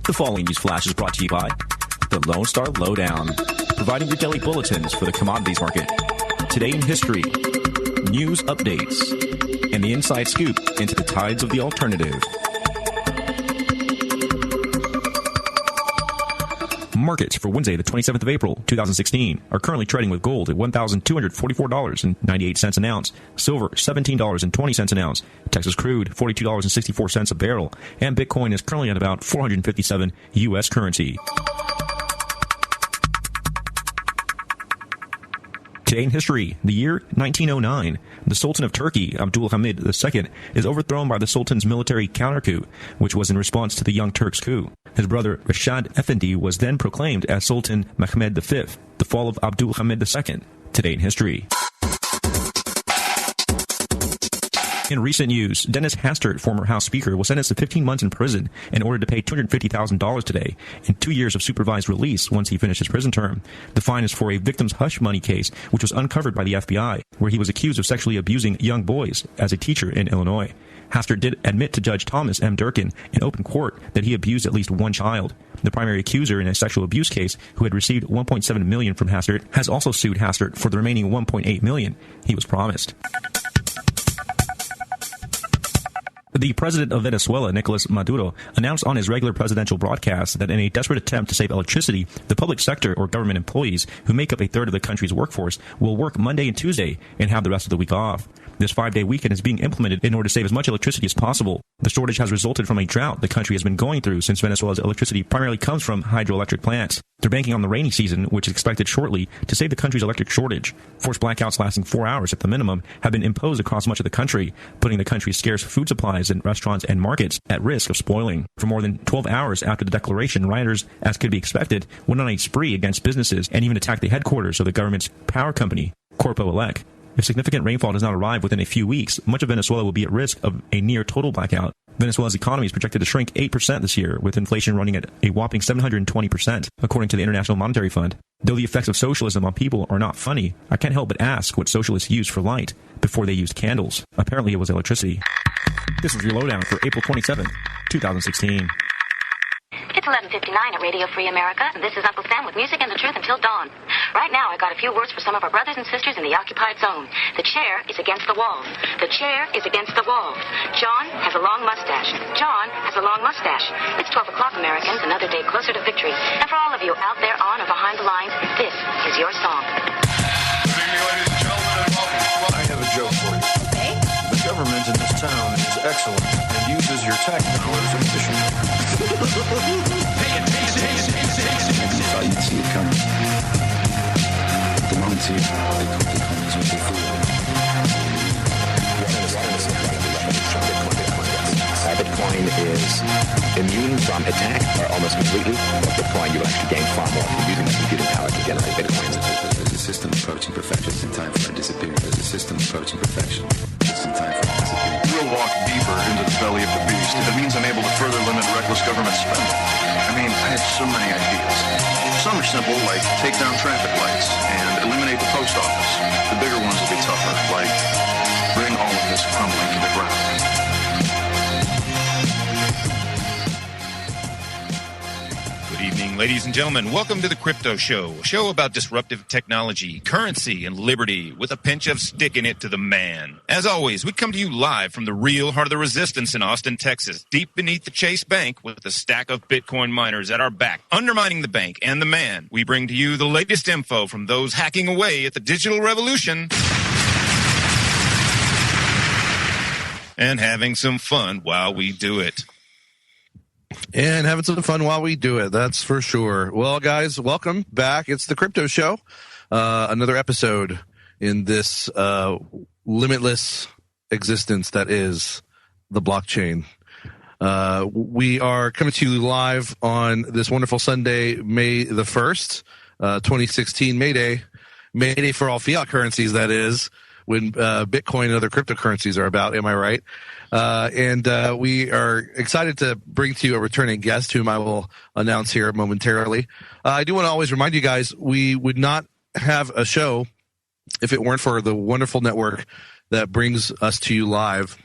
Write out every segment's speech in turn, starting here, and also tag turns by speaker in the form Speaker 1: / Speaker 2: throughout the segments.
Speaker 1: The following news flash is brought to you by the Lone Star Lowdown, providing your daily bulletins for the commodities market. Today in history, news updates, and the inside scoop into the tides of the alternative. Markets for Wednesday, the 27th of April, 2016, are currently trading with gold at $1,244.98 an ounce, silver $17.20 an ounce, Texas crude $42.64 a barrel, and Bitcoin is currently at about 457 U.S. currency. Today in history, the year 1909, the Sultan of Turkey, Abdülhamid II, is overthrown by the Sultan's military counter-coup, which was in response to the Young Turks' coup. His brother Rashad Effendi was then proclaimed as Sultan Mehmed V, the fall of Abdülhamid II. Today in history. In recent news, Dennis Hastert, former House Speaker, was sentenced to 15 months in prison and ordered to pay $250,000 today and 2 years of supervised release once he finished his prison term. The fine is for a victim's hush money case, which was uncovered by the FBI, where he was accused of sexually abusing young boys as a teacher in Illinois. Hastert did admit to Judge Thomas M. Durkin in open court that he abused at least one child. The primary accuser in a sexual abuse case, who had received $1.7 million from Hastert, has also sued Hastert for the remaining $1.8 million he was promised. The president of Venezuela, Nicolas Maduro, announced on his regular presidential broadcast that in a desperate attempt to save electricity, the public sector or government employees, who make up a third of the country's workforce, will work Monday and Tuesday and have the rest of the week off. This 5-day weekend is being implemented in order to save as much electricity as possible. The shortage has resulted from a drought the country has been going through since Venezuela's electricity primarily comes from hydroelectric plants. They're banking on the rainy season, which is expected shortly, to save the country's electric shortage. Forced blackouts lasting 4 hours at the minimum have been imposed across much of the country, putting the country's scarce food supplies in restaurants and markets at risk of spoiling. For more than 12 hours after the declaration, rioters, as could be expected, went on a spree against businesses and even attacked the headquarters of the government's power company, Corpo Elec. If significant rainfall does not arrive within a few weeks, much of Venezuela will be at risk of a near-total blackout. Venezuela's economy is projected to shrink 8% this year, with inflation running at a whopping 720%, according to the International Monetary Fund. Though the effects of socialism on people are not funny, I can't help but ask what socialists used for light before they used candles. Apparently it was electricity. This was your lowdown for April 27, 2016.
Speaker 2: It's 11:59 at Radio Free America, and this is Uncle Sam with music and the truth until dawn. Right now, I got a few words for some of our brothers and sisters in the occupied zone. The chair is against the walls. The chair is against the walls. John has a long mustache. John has a long mustache. It's 12 o'clock, Americans, another day closer to victory. And for all of you out there on or behind the lines, this is your song.
Speaker 3: Good evening, ladies and gentlemen, and welcome. I have a joke for you.
Speaker 2: Okay.
Speaker 3: The government in this town is excellent and uses your tax dollars efficiently.
Speaker 4: I didn't see it coming. The moment you
Speaker 5: Bitcoin is immune from attack, or almost completely. With Bitcoin, you actually gain far more from using the computing power to generate Bitcoins.
Speaker 4: There's a system approaching perfection. Just in time for it to disappear. There's a system approaching perfection. Just in time for it to disappear.
Speaker 3: We'll walk deeper into the belly of the beast. It means I'm able to further limit reckless government spending. I mean, I had so many ideas. Some are simple, like take down traffic lights and eliminate the post office. The bigger ones will be tougher, like bring all of this crumbling to the ground.
Speaker 6: Good evening, ladies and gentlemen. Welcome to the Crypto Show, a show about disruptive technology, currency, and liberty, with a pinch of sticking it to the man. As always, we come to you live from the real heart of the resistance in Austin, Texas, deep beneath the Chase Bank, with a stack of Bitcoin miners at our back, undermining the bank and the man. We bring to you the latest info from those hacking away at the digital revolution and having some fun while we do it.
Speaker 7: And having some fun while we do it, that's for sure. Well, guys, welcome back. It's the Crypto Show. Another episode in this limitless existence that is the blockchain. We are coming to you live on this wonderful Sunday, May the 1st, 2016, May Day for all fiat currencies, that is, when Bitcoin and other cryptocurrencies are about. Am I right? And we are excited to bring to you a returning guest whom I will announce here momentarily. I do want to always remind you guys, we would not have a show if it weren't for the wonderful network that brings us to you live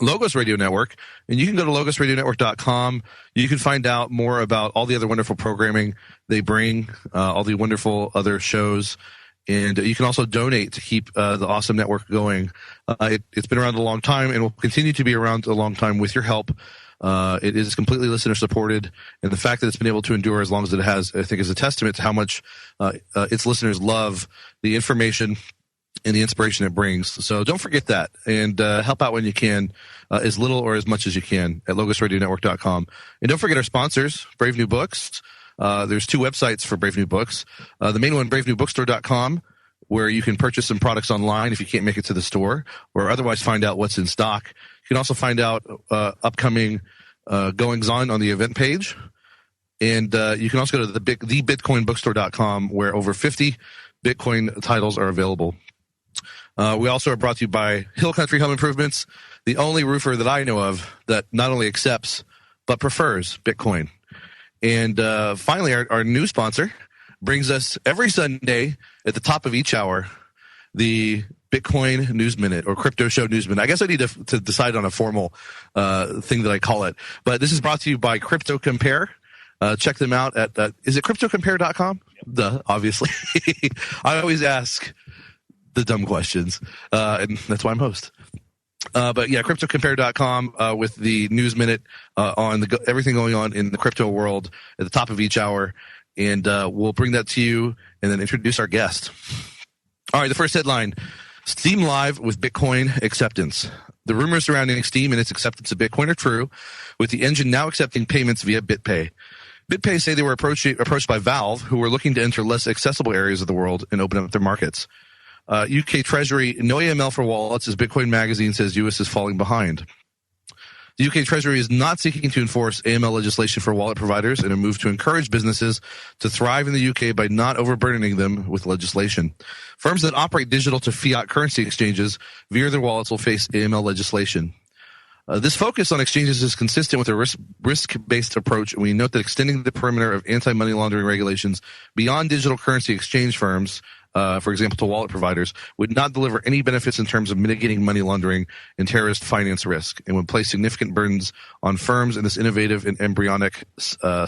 Speaker 7: Logos Radio Network, and you can go to logosradionetwork.com. You can find out more about all the other wonderful programming they bring, all the wonderful other shows, and you can also donate to keep the awesome network going. It's been around a long time and will continue to be around a long time with your help. It is completely listener supported, and the fact that it's been able to endure as long as it has, I think, is a testament to how much its listeners love the information and the inspiration it brings. So don't forget that, and help out when you can, as little or as much as you can at logosradionetwork.com. And don't forget our sponsors, Brave New Books. There's 2 websites for Brave New Books. The main one, bravenewbookstore.com, where you can purchase some products online if you can't make it to the store, or otherwise find out what's in stock. You can also find out upcoming goings-on on the event page. And you can also go to thebitcoinbookstore.com, where over 50 Bitcoin titles are available. We also are brought to you by Hill Country Home Improvements, the only roofer that I know of that not only accepts but prefers Bitcoin. And finally, our new sponsor brings us every Sunday at the top of each hour the Bitcoin News Minute, or Crypto Show News Minute. I guess I need to decide on a formal thing that I call it. But this is brought to you by Crypto Compare. Check them out at is it cryptocompare.com? Duh, obviously. I always ask the dumb questions, and that's why I'm host. But yeah, cryptocompare.com with the News Minute on everything going on in the crypto world at the top of each hour. And we'll bring that to you and then introduce our guest. All right, the first headline, Steam Live with Bitcoin acceptance. The rumors surrounding Steam and its acceptance of Bitcoin are true, with the engine now accepting payments via BitPay. BitPay say they were approached by Valve, who were looking to enter less accessible areas of the world and open up their markets. UK Treasury, no AML for wallets, as Bitcoin Magazine says US is falling behind. The UK Treasury is not seeking to enforce AML legislation for wallet providers in a move to encourage businesses to thrive in the UK by not overburdening them with legislation. Firms that operate digital to fiat currency exchanges via their wallets will face AML legislation. This focus on exchanges is consistent with a risk-based approach, and we note that extending the perimeter of anti-money laundering regulations beyond digital currency exchange firms, for example, to wallet providers, would not deliver any benefits in terms of mitigating money laundering and terrorist finance risk, and would place significant burdens on firms in this innovative and embryonic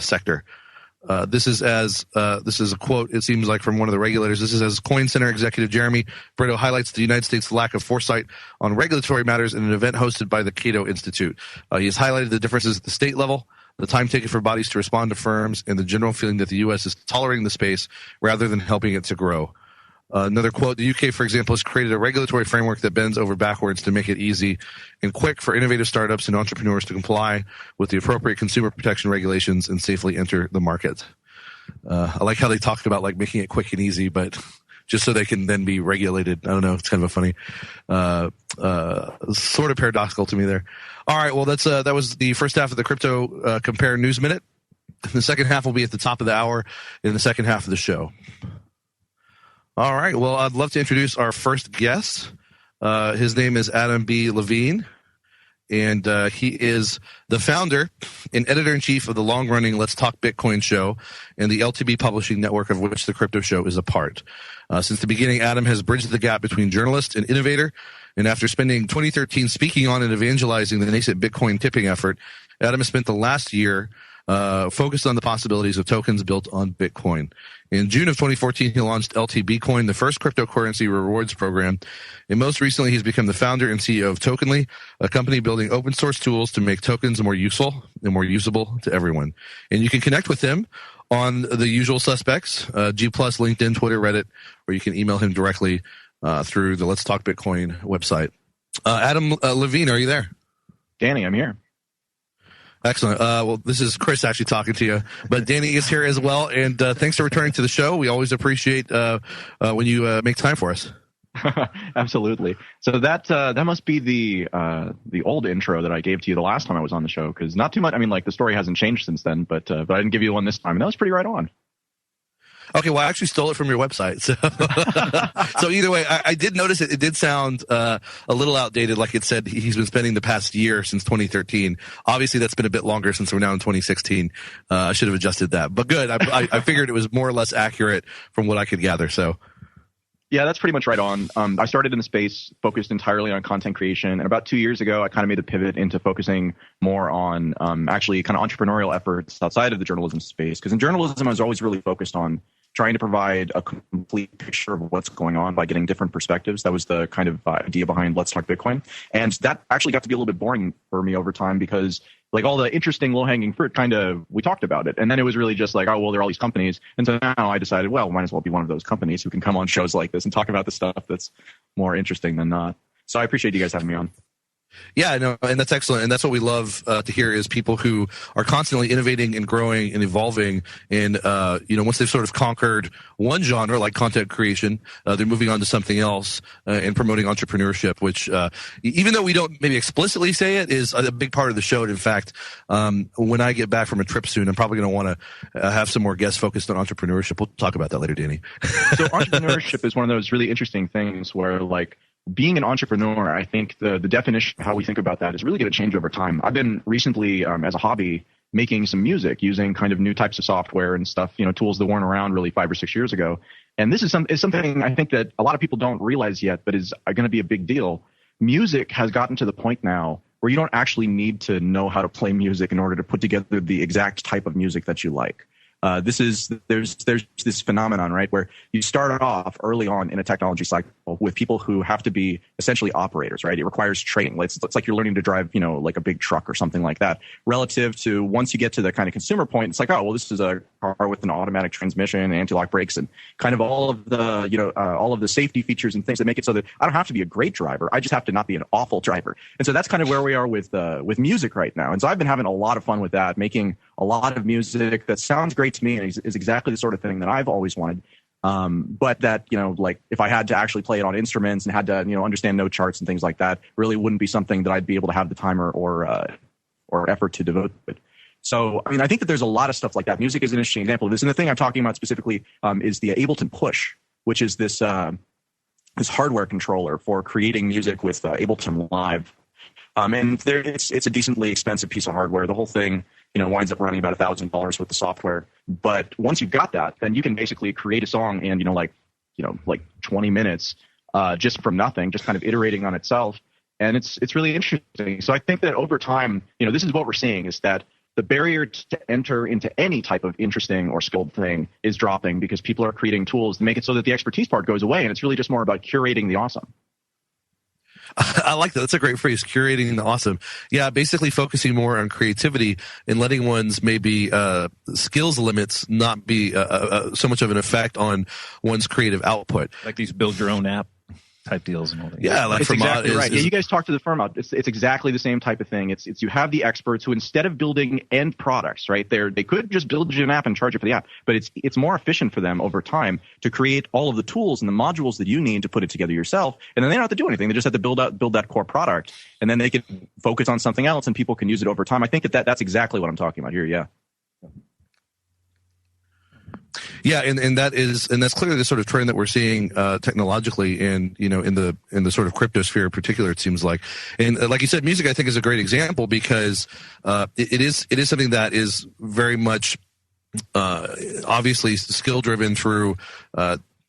Speaker 7: sector. This is a quote, it seems like, from one of the regulators. This is as Coin Center executive Jeremy Brito highlights the United States' lack of foresight on regulatory matters in an event hosted by the Cato Institute. He has highlighted the differences at the state level, the time taken for bodies to respond to firms, and the general feeling that the U.S. is tolerating the space rather than helping it to grow. Another quote, the UK, for example, has created a regulatory framework that bends over backwards to make it easy and quick for innovative startups and entrepreneurs to comply with the appropriate consumer protection regulations and safely enter the market. I like how they talked about like making it quick and easy, but just so they can then be regulated. I don't know. It's kind of a funny, sort of paradoxical to me there. All right. Well, that was the first half of the Crypto Compare News Minute. The second half will be at the top of the hour in the second half of the show. All right. Well, I'd love to introduce our first guest. His name is Adam B. Levine, and he is the founder and editor-in-chief of the long-running Let's Talk Bitcoin show and the LTB publishing network, of which the Crypto Show is a part. Since the beginning, Adam has bridged the gap between journalist and innovator, and after spending 2013 speaking on and evangelizing the nascent Bitcoin tipping effort, Adam has spent the last year focused on the possibilities of tokens built on Bitcoin. In June of 2014, he launched LTB Coin, the first cryptocurrency rewards program. And most recently, he's become the founder and CEO of Tokenly, a company building open source tools to make tokens more useful and more usable to everyone. And you can connect with him on the usual suspects, G+, LinkedIn, Twitter, Reddit, or you can email him directly through the Let's Talk Bitcoin website. Adam Levine, are you there?
Speaker 8: Danny, I'm here.
Speaker 7: Excellent. Well, this is Chris actually talking to you, but Danny is here as well. And thanks for returning to the show. We always appreciate when you make time for us.
Speaker 8: Absolutely. So that must be the old intro that I gave to you the last time I was on the show, because not too much. I mean, like, the story hasn't changed since then, but I didn't give you one this time, and that was pretty right on.
Speaker 7: Okay, well, I actually stole it from your website. So either way, I did notice it did sound a little outdated. Like it said, he's been spending the past year since 2013. Obviously, that's been a bit longer since we're now in 2016. I should have adjusted that. But good. I figured it was more or less accurate from what I could gather. So
Speaker 8: Yeah, that's pretty much right on. I started in the space focused entirely on content creation. And about 2 years ago, I kind of made the pivot into focusing more on actually kind of entrepreneurial efforts outside of the journalism space. Because in journalism, I was always really focused on trying to provide a complete picture of what's going on by getting different perspectives. That was the kind of idea behind Let's Talk Bitcoin. And that actually got to be a little bit boring for me over time because like all the interesting low-hanging fruit we talked about it. And then it was really just like, oh, well, there are all these companies. And so now I decided, well, might as well be one of those companies who can come on shows like this and talk about the stuff that's more interesting than not. So I appreciate you guys having me on.
Speaker 7: Yeah, no, and that's excellent, and that's what we love to hear is people who are constantly innovating and growing and evolving. And once they've sort of conquered one genre like content creation, they're moving on to something else and promoting entrepreneurship. Which, even though we don't maybe explicitly say it, is a big part of the show. And in fact, when I get back from a trip soon, I'm probably going to want to have some more guests focused on entrepreneurship. We'll talk about that later, Danny.
Speaker 8: So entrepreneurship is one of those really interesting things where like. Being an entrepreneur, I think the definition of how we think about that is really going to change over time. I've been recently, as a hobby, making some music using kind of new types of software and stuff, tools that weren't around really 5 or 6 years ago. And this is something I think that a lot of people don't realize yet, but is going to be a big deal. Music has gotten to the point now where you don't actually need to know how to play music in order to put together the exact type of music that you like. There's this phenomenon, right, where you start off early on in a technology cycle with people who have to be essentially operators, right? It requires training. It's like you're learning to drive, like a big truck or something like that. Relative to once you get to the kind of consumer point, it's like, oh, well, this is a car with an automatic transmission, anti-lock brakes, and kind of all of the safety features and things that make it so that I don't have to be a great driver. I just have to not be an awful driver. And so that's kind of where we are with music right now. And so I've been having a lot of fun with that, making a lot of music that sounds great to me and is exactly the sort of thing that I've always wanted. But that, like if I had to actually play it on instruments and had to, understand note charts and things like that, really wouldn't be something that I'd be able to have the time or effort to devote to it. So, I mean, I think that there's a lot of stuff like that. Music is an interesting example of this. And the thing I'm talking about specifically is the Ableton Push, which is this hardware controller for creating music with Ableton Live. And it's a decently expensive piece of hardware. The whole thing, winds up running about $1,000 with the software. But once you've got that, then you can basically create a song in, like 20 minutes just from nothing, just kind of iterating on itself. And it's really interesting. So I think that over time, this is what we're seeing is that the barrier to enter into any type of interesting or skilled thing is dropping because people are creating tools to make it so that the expertise part goes away. And it's really just more about curating the awesome.
Speaker 7: I like that. That's a great phrase, curating the awesome. Yeah, basically focusing more on creativity and letting one's maybe skills limits not be so much of an effect on one's creative output.
Speaker 9: Like these build your own app type deals and all that.
Speaker 7: Yeah, like
Speaker 8: it's exactly right. Yeah, you guys talk to the firm out. It's exactly the same type of thing. It's you have the experts who instead of building end products, right? They could just build you an app and charge you for the app, but it's more efficient for them over time to create all of the tools and the modules that you need to put it together yourself. And then they don't have to do anything. They just have to build that core product, and then they can focus on something else, and people can use it over time. I think that's exactly what I'm talking about here. Yeah.
Speaker 7: Yeah, and that's clearly the sort of trend that we're seeing technologically, and in the sort of crypto sphere in particular, it seems like. And like you said, music I think is a great example because it is something that is very much obviously skill driven through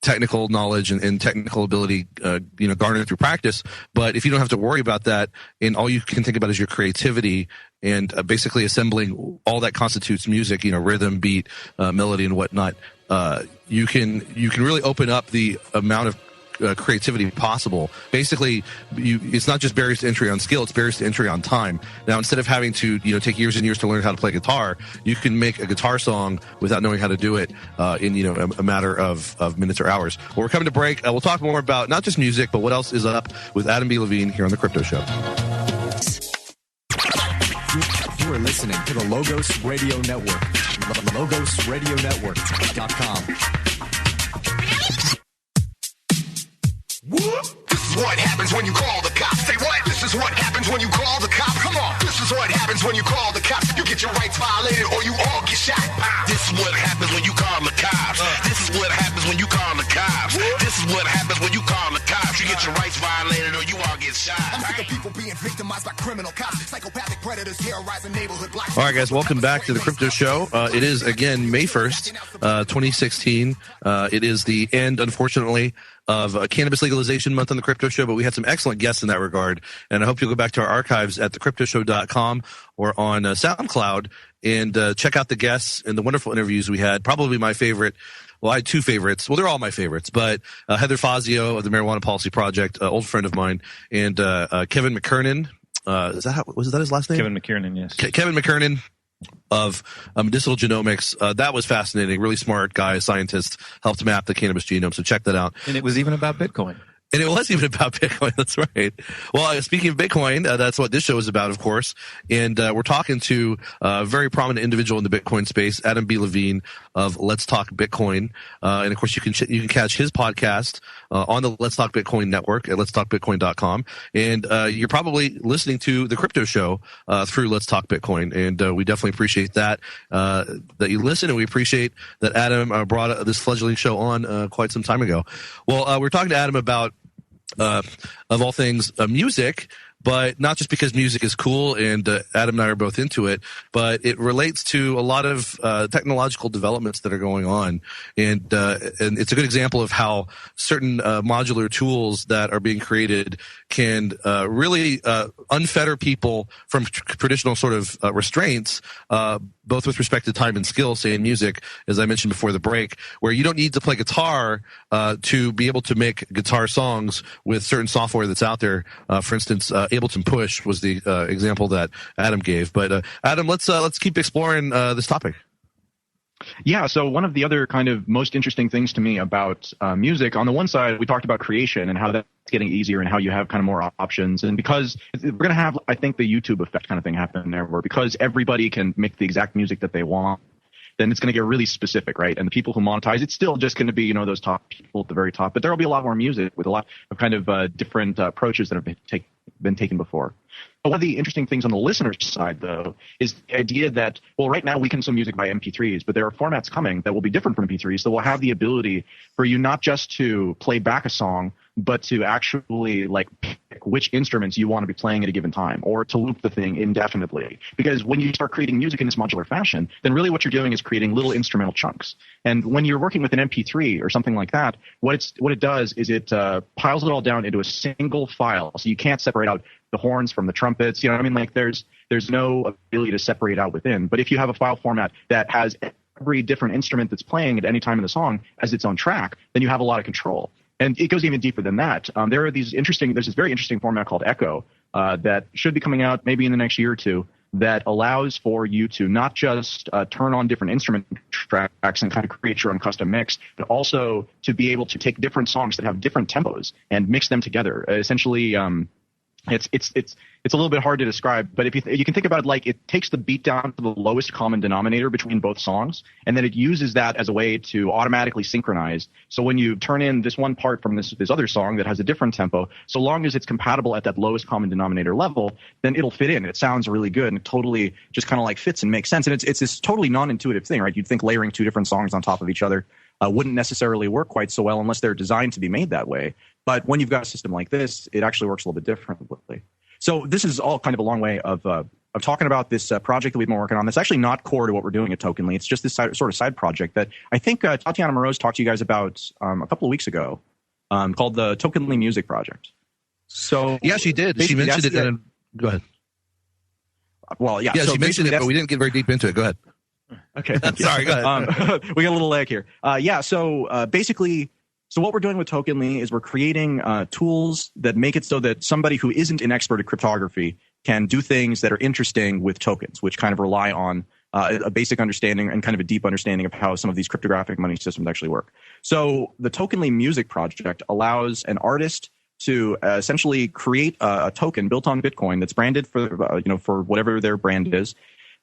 Speaker 7: technical knowledge and technical ability, garnered through practice. But if you don't have to worry about that, and all you can think about is your creativity and basically assembling all that constitutes music, rhythm, beat, melody, and whatnot, you can really open up the amount of creativity possible. Basically, it's not just barriers to entry on skill, it's barriers to entry on time. Now, instead of having to take years and years to learn how to play guitar, you can make a guitar song without knowing how to do it in a matter of minutes or hours. Well, we're coming to break. We'll talk more about not just music, but what else is up with Adam B. Levine here on The Crypto Show.
Speaker 10: You are listening to the Logos Radio Network. LogosRadioNetwork.com.
Speaker 11: This is what happens when you call the cops. Say what? This is what happens when you call the cops. Come on. This is what happens when you call the cops. You get your rights violated or you all get shot. This is what happens when you call the cops. This is what happens when you call the cops. This is what happens when you call the cops. You get your rights violated or you all get shot. I'm sick of people being being victimized by criminal cops. Psychopathic predators terrorizing neighborhood blocks.
Speaker 7: All right, guys, welcome back to the Crypto Show. It is, again, May 1st, 2016. It is the end, unfortunately, of Cannabis Legalization Month on the Crypto Show, but we had some excellent guests in that regard, and I hope you'll go back to our archives at thecryptoshow.com or on SoundCloud and check out the guests and the wonderful interviews we had. Probably my favorite. Well, I had two favorites. Well, they're all my favorites, but Heather Fazio of the Marijuana Policy Project, old friend of mine, and Kevin McKernan. Was that his last name?
Speaker 9: Kevin McKernan, yes.
Speaker 7: Kevin McKernan of Medicinal Genomics. That was fascinating. Really smart guy, scientist, helped map the cannabis genome. So check that out.
Speaker 9: And it was even about Bitcoin.
Speaker 7: And it was even about Bitcoin. That's right. Well, speaking of Bitcoin, that's what this show is about, of course. And we're talking to a very prominent individual in the Bitcoin space, Adam B. Levine of Let's Talk Bitcoin. And of course, you can catch his podcast on the Let's Talk Bitcoin network at letstalkbitcoin.com. And you're probably listening to the Crypto Show through Let's Talk Bitcoin. And we definitely appreciate that you listen, and we appreciate that Adam brought this fledgling show on quite some time ago. Well, we're talking to Adam about of all things, music, but not just because music is cool, and Adam and I are both into it, but it relates to a lot of technological developments that are going on, and it's a good example of how certain modular tools that are being created can really unfetter people from traditional sort of restraints, both with respect to time and skill, say in music, as I mentioned before the break, where you don't need to play guitar to be able to make guitar songs with certain software that's out there. For instance, Ableton Push was the example that Adam gave. But Adam, let's keep exploring this topic.
Speaker 8: Yeah, so one of the other kind of most interesting things to me about music, on the one side, we talked about creation and how that's getting easier and how you have kind of more options. And because we're going to have, I think, the YouTube effect kind of thing happen there, where because everybody can make the exact music that they want, then it's going to get really specific, right? And the people who monetize, it's still just going to be, those top people at the very top. But there will be a lot more music with a lot of kind of different approaches that have been taken before. But one of the interesting things on the listener's side, though, is the idea that, well, right now we consume music by MP3s, but there are formats coming that will be different from MP3s that will have the ability for you not just to play back a song, but to actually pick which instruments you want to be playing at a given time, or to loop the thing indefinitely. Because when you start creating music in this modular fashion, then really what you're doing is creating little instrumental chunks. And when you're working with an MP3 or something like that, what it does is it piles it all down into a single file. So you can't separate out the horns from the trumpets. You know what I mean? There's no ability to separate out within. But if you have a file format that has every different instrument that's playing at any time in the song as its own track, then you have a lot of control. And it goes even deeper than that. There's this very interesting format called Echo that should be coming out maybe in the next year or two, that allows for you to not just turn on different instrument tracks and kind of create your own custom mix, but also to be able to take different songs that have different tempos and mix them together. Essentially, it's a little bit hard to describe, but if you can think about it, it takes the beat down to the lowest common denominator between both songs, and then it uses that as a way to automatically synchronize. So when you turn in this one part from this other song that has a different tempo, so long as it's compatible at that lowest common denominator level, then it'll fit in. It sounds really good, and it totally just kind of fits and makes sense. And it's this totally non-intuitive thing, right? You'd think layering two different songs on top of each other wouldn't necessarily work quite so well unless they're designed to be made that way. But when you've got a system like this, it actually works a little bit differently. So this is all kind of a long way of talking about this project that we've been working on. That's actually not core to what we're doing at Tokenly. It's just this sort of side project that I think Tatiana Moroz talked to you guys about a couple of weeks ago, called the Tokenly Music Project. So
Speaker 7: yeah, she did. She mentioned it. Go ahead.
Speaker 8: Well, yeah.
Speaker 7: Yeah,
Speaker 8: so
Speaker 7: she mentioned it, but we didn't get very deep into it. Go ahead.
Speaker 8: Okay.
Speaker 7: Sorry, go ahead.
Speaker 8: We got a little lag here. So basically, so what we're doing with Tokenly is we're creating tools that make it so that somebody who isn't an expert at cryptography can do things that are interesting with tokens, which kind of rely on a basic understanding and kind of a deep understanding of how some of these cryptographic money systems actually work. So the Tokenly Music Project allows an artist to essentially create a token built on Bitcoin that's branded for whatever their brand is,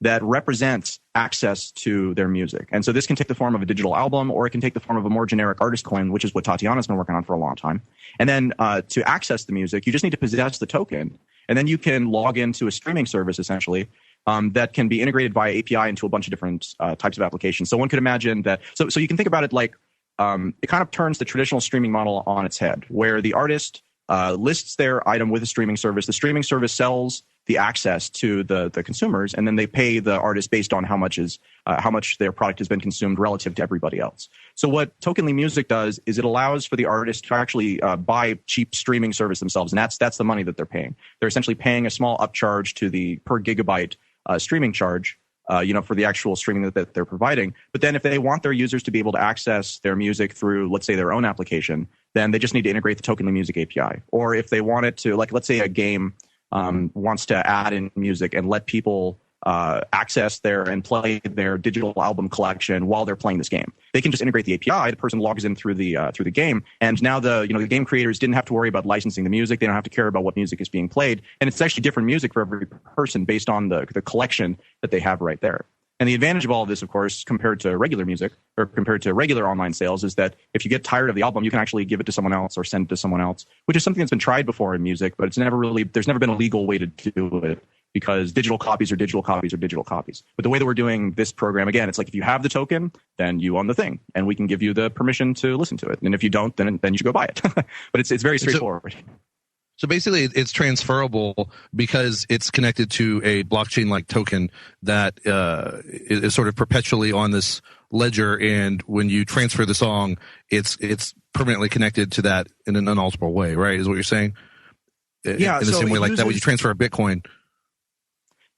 Speaker 8: that represents access to their music. And so this can take the form of a digital album, or it can take the form of a more generic artist coin, which is what Tatiana's been working on for a long time. And then to access the music, you just need to possess the token, and then you can log into a streaming service, essentially, that can be integrated via API into a bunch of different types of applications. So one could imagine that, so you can think about it like, it kind of turns the traditional streaming model on its head, where the artist lists their item with a streaming service. The streaming service sells the access to the consumers, and then they pay the artist based on how much their product has been consumed relative to everybody else. So what Tokenly Music does is it allows for the artist to actually buy cheap streaming service themselves, and that's the money that they're paying. They're essentially paying a small upcharge to the per gigabyte streaming charge, for the actual streaming that they're providing. But then if they want their users to be able to access their music through, let's say, their own application, then they just need to integrate the Tokenly Music API. Or if they want it to, like, let's say a game wants to add in music and let people access and play their digital album collection while they're playing this game, they can just integrate the API. The person logs in through the game, and now the game creators didn't have to worry about licensing the music. They don't have to care about what music is being played, and it's actually different music for every person based on the collection that they have right there. And the advantage of all of this, of course, compared to regular music or compared to regular online sales, is that if you get tired of the album, you can actually give it to someone else or send it to someone else, which is something that's been tried before in music, but there's never been a legal way to do it, because digital copies are digital copies are digital copies. But the way that we're doing this program, again, it's like if you have the token, then you own the thing, and we can give you the permission to listen to it. And if you don't, then you should go buy it. But it's very straightforward.
Speaker 7: So basically, it's transferable because it's connected to a blockchain-like token that is sort of perpetually on this ledger, and when you transfer the song, it's permanently connected to that in an unalterable way, right? Is what you're saying?
Speaker 8: Yeah.
Speaker 7: In the same way like that when you transfer a Bitcoin.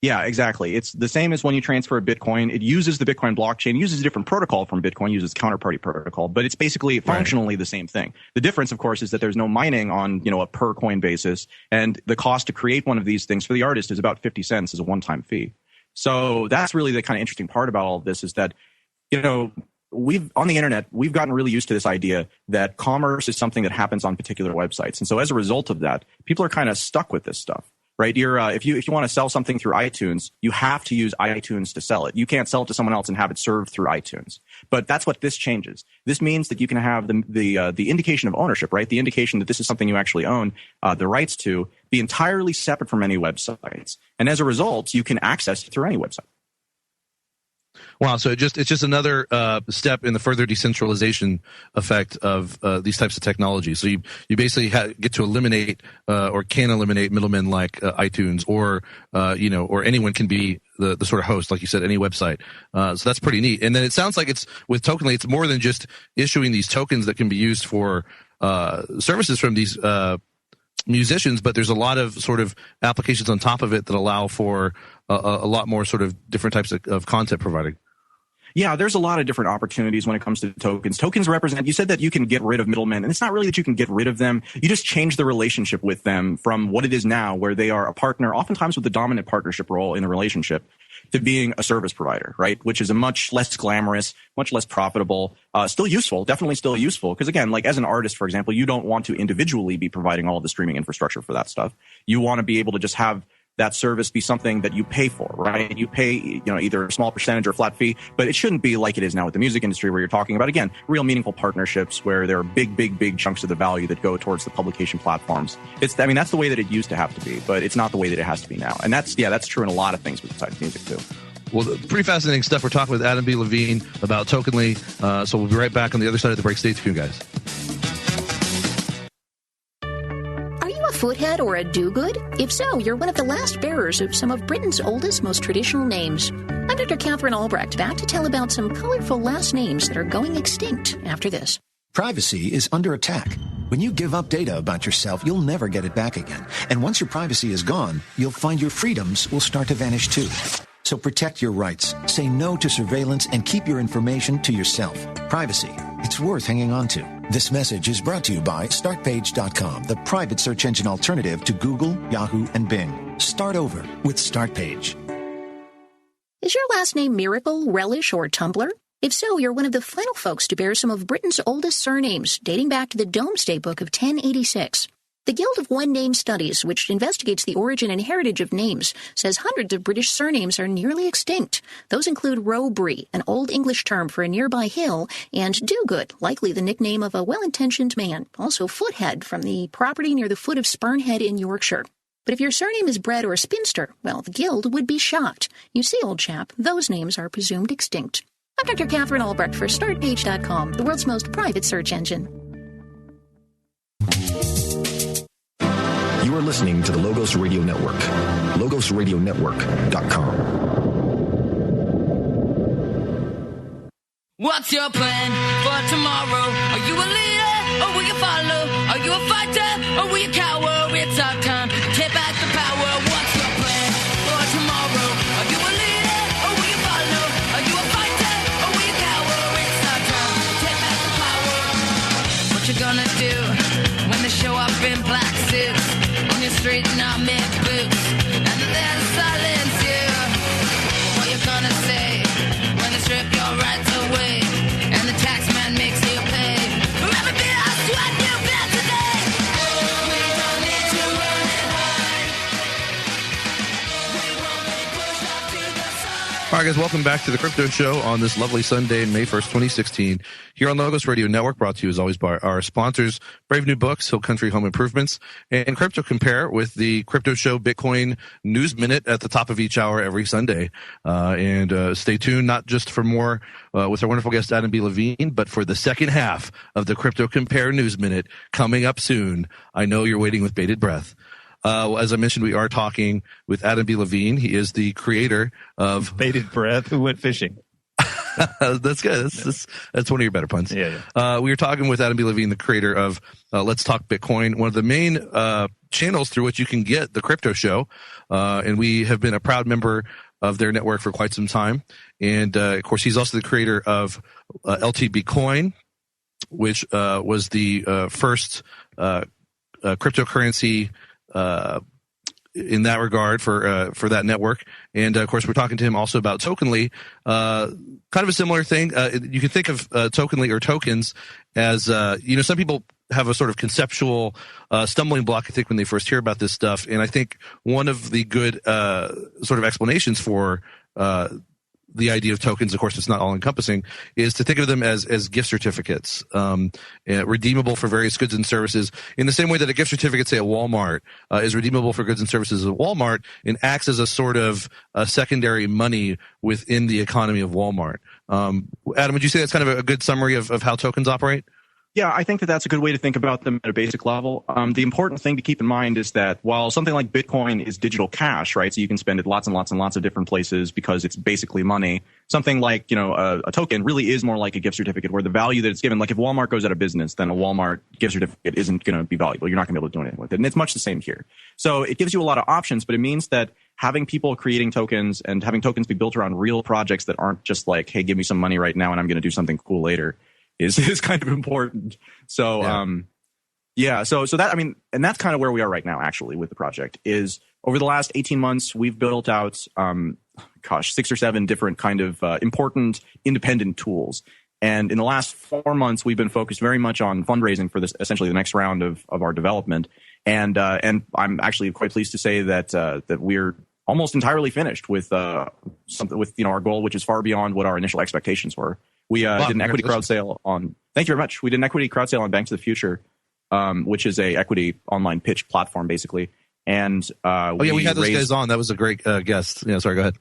Speaker 8: Yeah, exactly. It's the same as when you transfer a Bitcoin. It uses the Bitcoin blockchain, uses a different protocol from Bitcoin, uses counterparty protocol, but it's basically functionally the same thing. The difference, of course, is that there's no mining on, a per coin basis, and the cost to create one of these things for the artist is about 50 cents as a one-time fee. So that's really the kind of interesting part about all of this, is that, on the internet, we've gotten really used to this idea that commerce is something that happens on particular websites. And so as a result of that, people are kind of stuck with this stuff. Right? If you want to sell something through iTunes, you have to use iTunes to sell it. You can't sell it to someone else and have it served through iTunes. But that's what this changes. This means that you can have the indication of ownership, right? The indication that this is something you actually own, the rights to, be entirely separate from any websites. And as a result, you can access it through any website.
Speaker 7: Wow, so it's just another step in the further decentralization effect of these types of technologies. So you basically get to eliminate or can eliminate middlemen like iTunes, or anyone can be the sort of host, like you said, any website. So that's pretty neat. And then it sounds like with Tokenly, it's more than just issuing these tokens that can be used for services from these musicians, but there's a lot of sort of applications on top of it that allow for a lot more sort of different types of content providing.
Speaker 8: Yeah, there's a lot of different opportunities when it comes to tokens. Tokens represent, you said that you can get rid of middlemen, and it's not really that you can get rid of them. You just change the relationship with them from what it is now, where they are a partner, oftentimes with the dominant partnership role in the relationship, to being a service provider, right? Which is a much less glamorous, much less profitable, still useful, definitely still useful. Because again, like as an artist, for example, you don't want to individually be providing all of the streaming infrastructure for that stuff. You want to be able to just have that service be something that you pay for, right? You pay, either a small percentage or a flat fee, but it shouldn't be like it is now with the music industry, where you're talking about, again, real meaningful partnerships where there are big chunks of the value that go towards the publication platforms. That's the way that it used to have to be, but it's not the way that it has to be now. And that's true in a lot of things besides music too.
Speaker 7: Well, pretty fascinating stuff. We're talking with Adam B. Levine about Tokenly. So we'll be right back on the other side of the break. Stay tuned, guys.
Speaker 12: Foothead or a do-good? If so, you're one of the last bearers of some of Britain's oldest, most traditional names. I'm Dr. Catherine Albrecht, back to tell about some colorful last names that are going extinct after this.
Speaker 13: Privacy is under attack. When you give up data about yourself, you'll never get it back again. And once your privacy is gone, you'll find your freedoms will start to vanish too. So protect your rights, say no to surveillance, and keep your information to yourself. Privacy, it's worth hanging on to. This message is brought to you by StartPage.com, the private search engine alternative to Google, Yahoo, and Bing. Start over with StartPage.
Speaker 12: Is your last name Miracle, Relish, or Tumblr? If so, you're one of the final folks to bear some of Britain's oldest surnames, dating back to the Domesday Book of 1086. The Guild of One Name Studies, which investigates the origin and heritage of names, says hundreds of British surnames are nearly extinct. Those include Rowbree, an Old English term for a nearby hill, and Dogood, likely the nickname of a well-intentioned man. Also Foothead, from the property near the foot of Spurnhead in Yorkshire. But if your surname is Bread or Spinster, well, the Guild would be shocked. You see, old chap, those names are presumed extinct. I'm Dr. Catherine Albrecht for StartPage.com, the world's most private search engine.
Speaker 10: You are listening to the Logos Radio Network. LogosRadioNetwork.com.
Speaker 14: What's your plan for tomorrow? Are you a leader or will you follow? Are you a fighter or will you cower? It's our time to take back the power. What's your plan for tomorrow? Are you a leader or will you follow? Are you a fighter or will you cower? It's our time to take back the power. What you gonna do when they show up in black suits on your street in army boots and then silence you? What you gonna say when they strip your rights away and the tax man makes you pay for every bit of sweat you bet today? We don't need to run and hide. We won't be pushed off to the side.
Speaker 7: All right, guys, welcome back to the Crypto Show on this lovely Sunday, May 1st, 2016, here on Logos Radio Network, brought to you as always by our sponsors, Brave New Books, Hill Country Home Improvements, and Crypto Compare, with the Crypto Show Bitcoin News Minute at the top of each hour every Sunday. And stay tuned, not just for more with our wonderful guest, Adam B. Levine, but for the second half of the Crypto Compare News Minute coming up soon. I know you're waiting with bated breath. As I mentioned, we are talking with Adam B. Levine. He is the creator of
Speaker 9: bated breath. Who went fishing?
Speaker 7: That's good. That's one of your better puns.
Speaker 9: Yeah.
Speaker 7: We were talking with Adam B. Levine, the creator of Let's Talk Bitcoin, one of the main channels through which you can get the Crypto Show. And we have been a proud member of their network for quite some time. And of course, he's also the creator of LTB Coin, which was the first cryptocurrency in that regard for that network. And of course, we're talking to him also about Tokenly, kind of a similar thing. You can think of Tokenly or tokens as, some people have a sort of conceptual stumbling block, I think, when they first hear about this stuff. And I think one of the good sort of explanations for the idea of tokens, of course, it's not all encompassing, is to think of them as gift certificates, redeemable for various goods and services, in the same way that a gift certificate, say at Walmart, is redeemable for goods and services at Walmart and acts as a sort of secondary money within the economy of Walmart. Adam, would you say that's kind of a good summary of how tokens operate?
Speaker 8: Yeah, I think that that's a good way to think about them at a basic level. The important thing to keep in mind is that while something like Bitcoin is digital cash, right? So you can spend it lots and lots and lots of different places because it's basically money. Something like, a token really is more like a gift certificate, where the value that it's given, like if Walmart goes out of business, then a Walmart gift certificate isn't going to be valuable. You're not going to be able to do anything with it. And it's much the same here. So it gives you a lot of options, but it means that having people creating tokens and having tokens be built around real projects that aren't just like, hey, give me some money right now and I'm going to do something cool later, is kind of important. So, so that, and that's kind of where we are right now, actually, with the project. Is over the last 18 months, we've built out, 6 or 7 different kind of important independent tools. And in the last 4 months, we've been focused very much on fundraising for this, essentially the next round of our development. And I'm actually quite pleased to say that we're almost entirely finished with our goal, which is far beyond what our initial expectations were. We did an equity crowd sale on. Thank you very much. We did an equity crowd sale on Banks of the Future, which is a equity online pitch platform, basically. And
Speaker 7: we had those guys on. That was a great guest. Yeah, sorry, go ahead.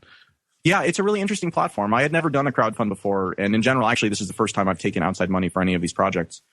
Speaker 8: Yeah, it's a really interesting platform. I had never done a crowdfund before, and in general, actually, this is the first time I've taken outside money for any of these projects.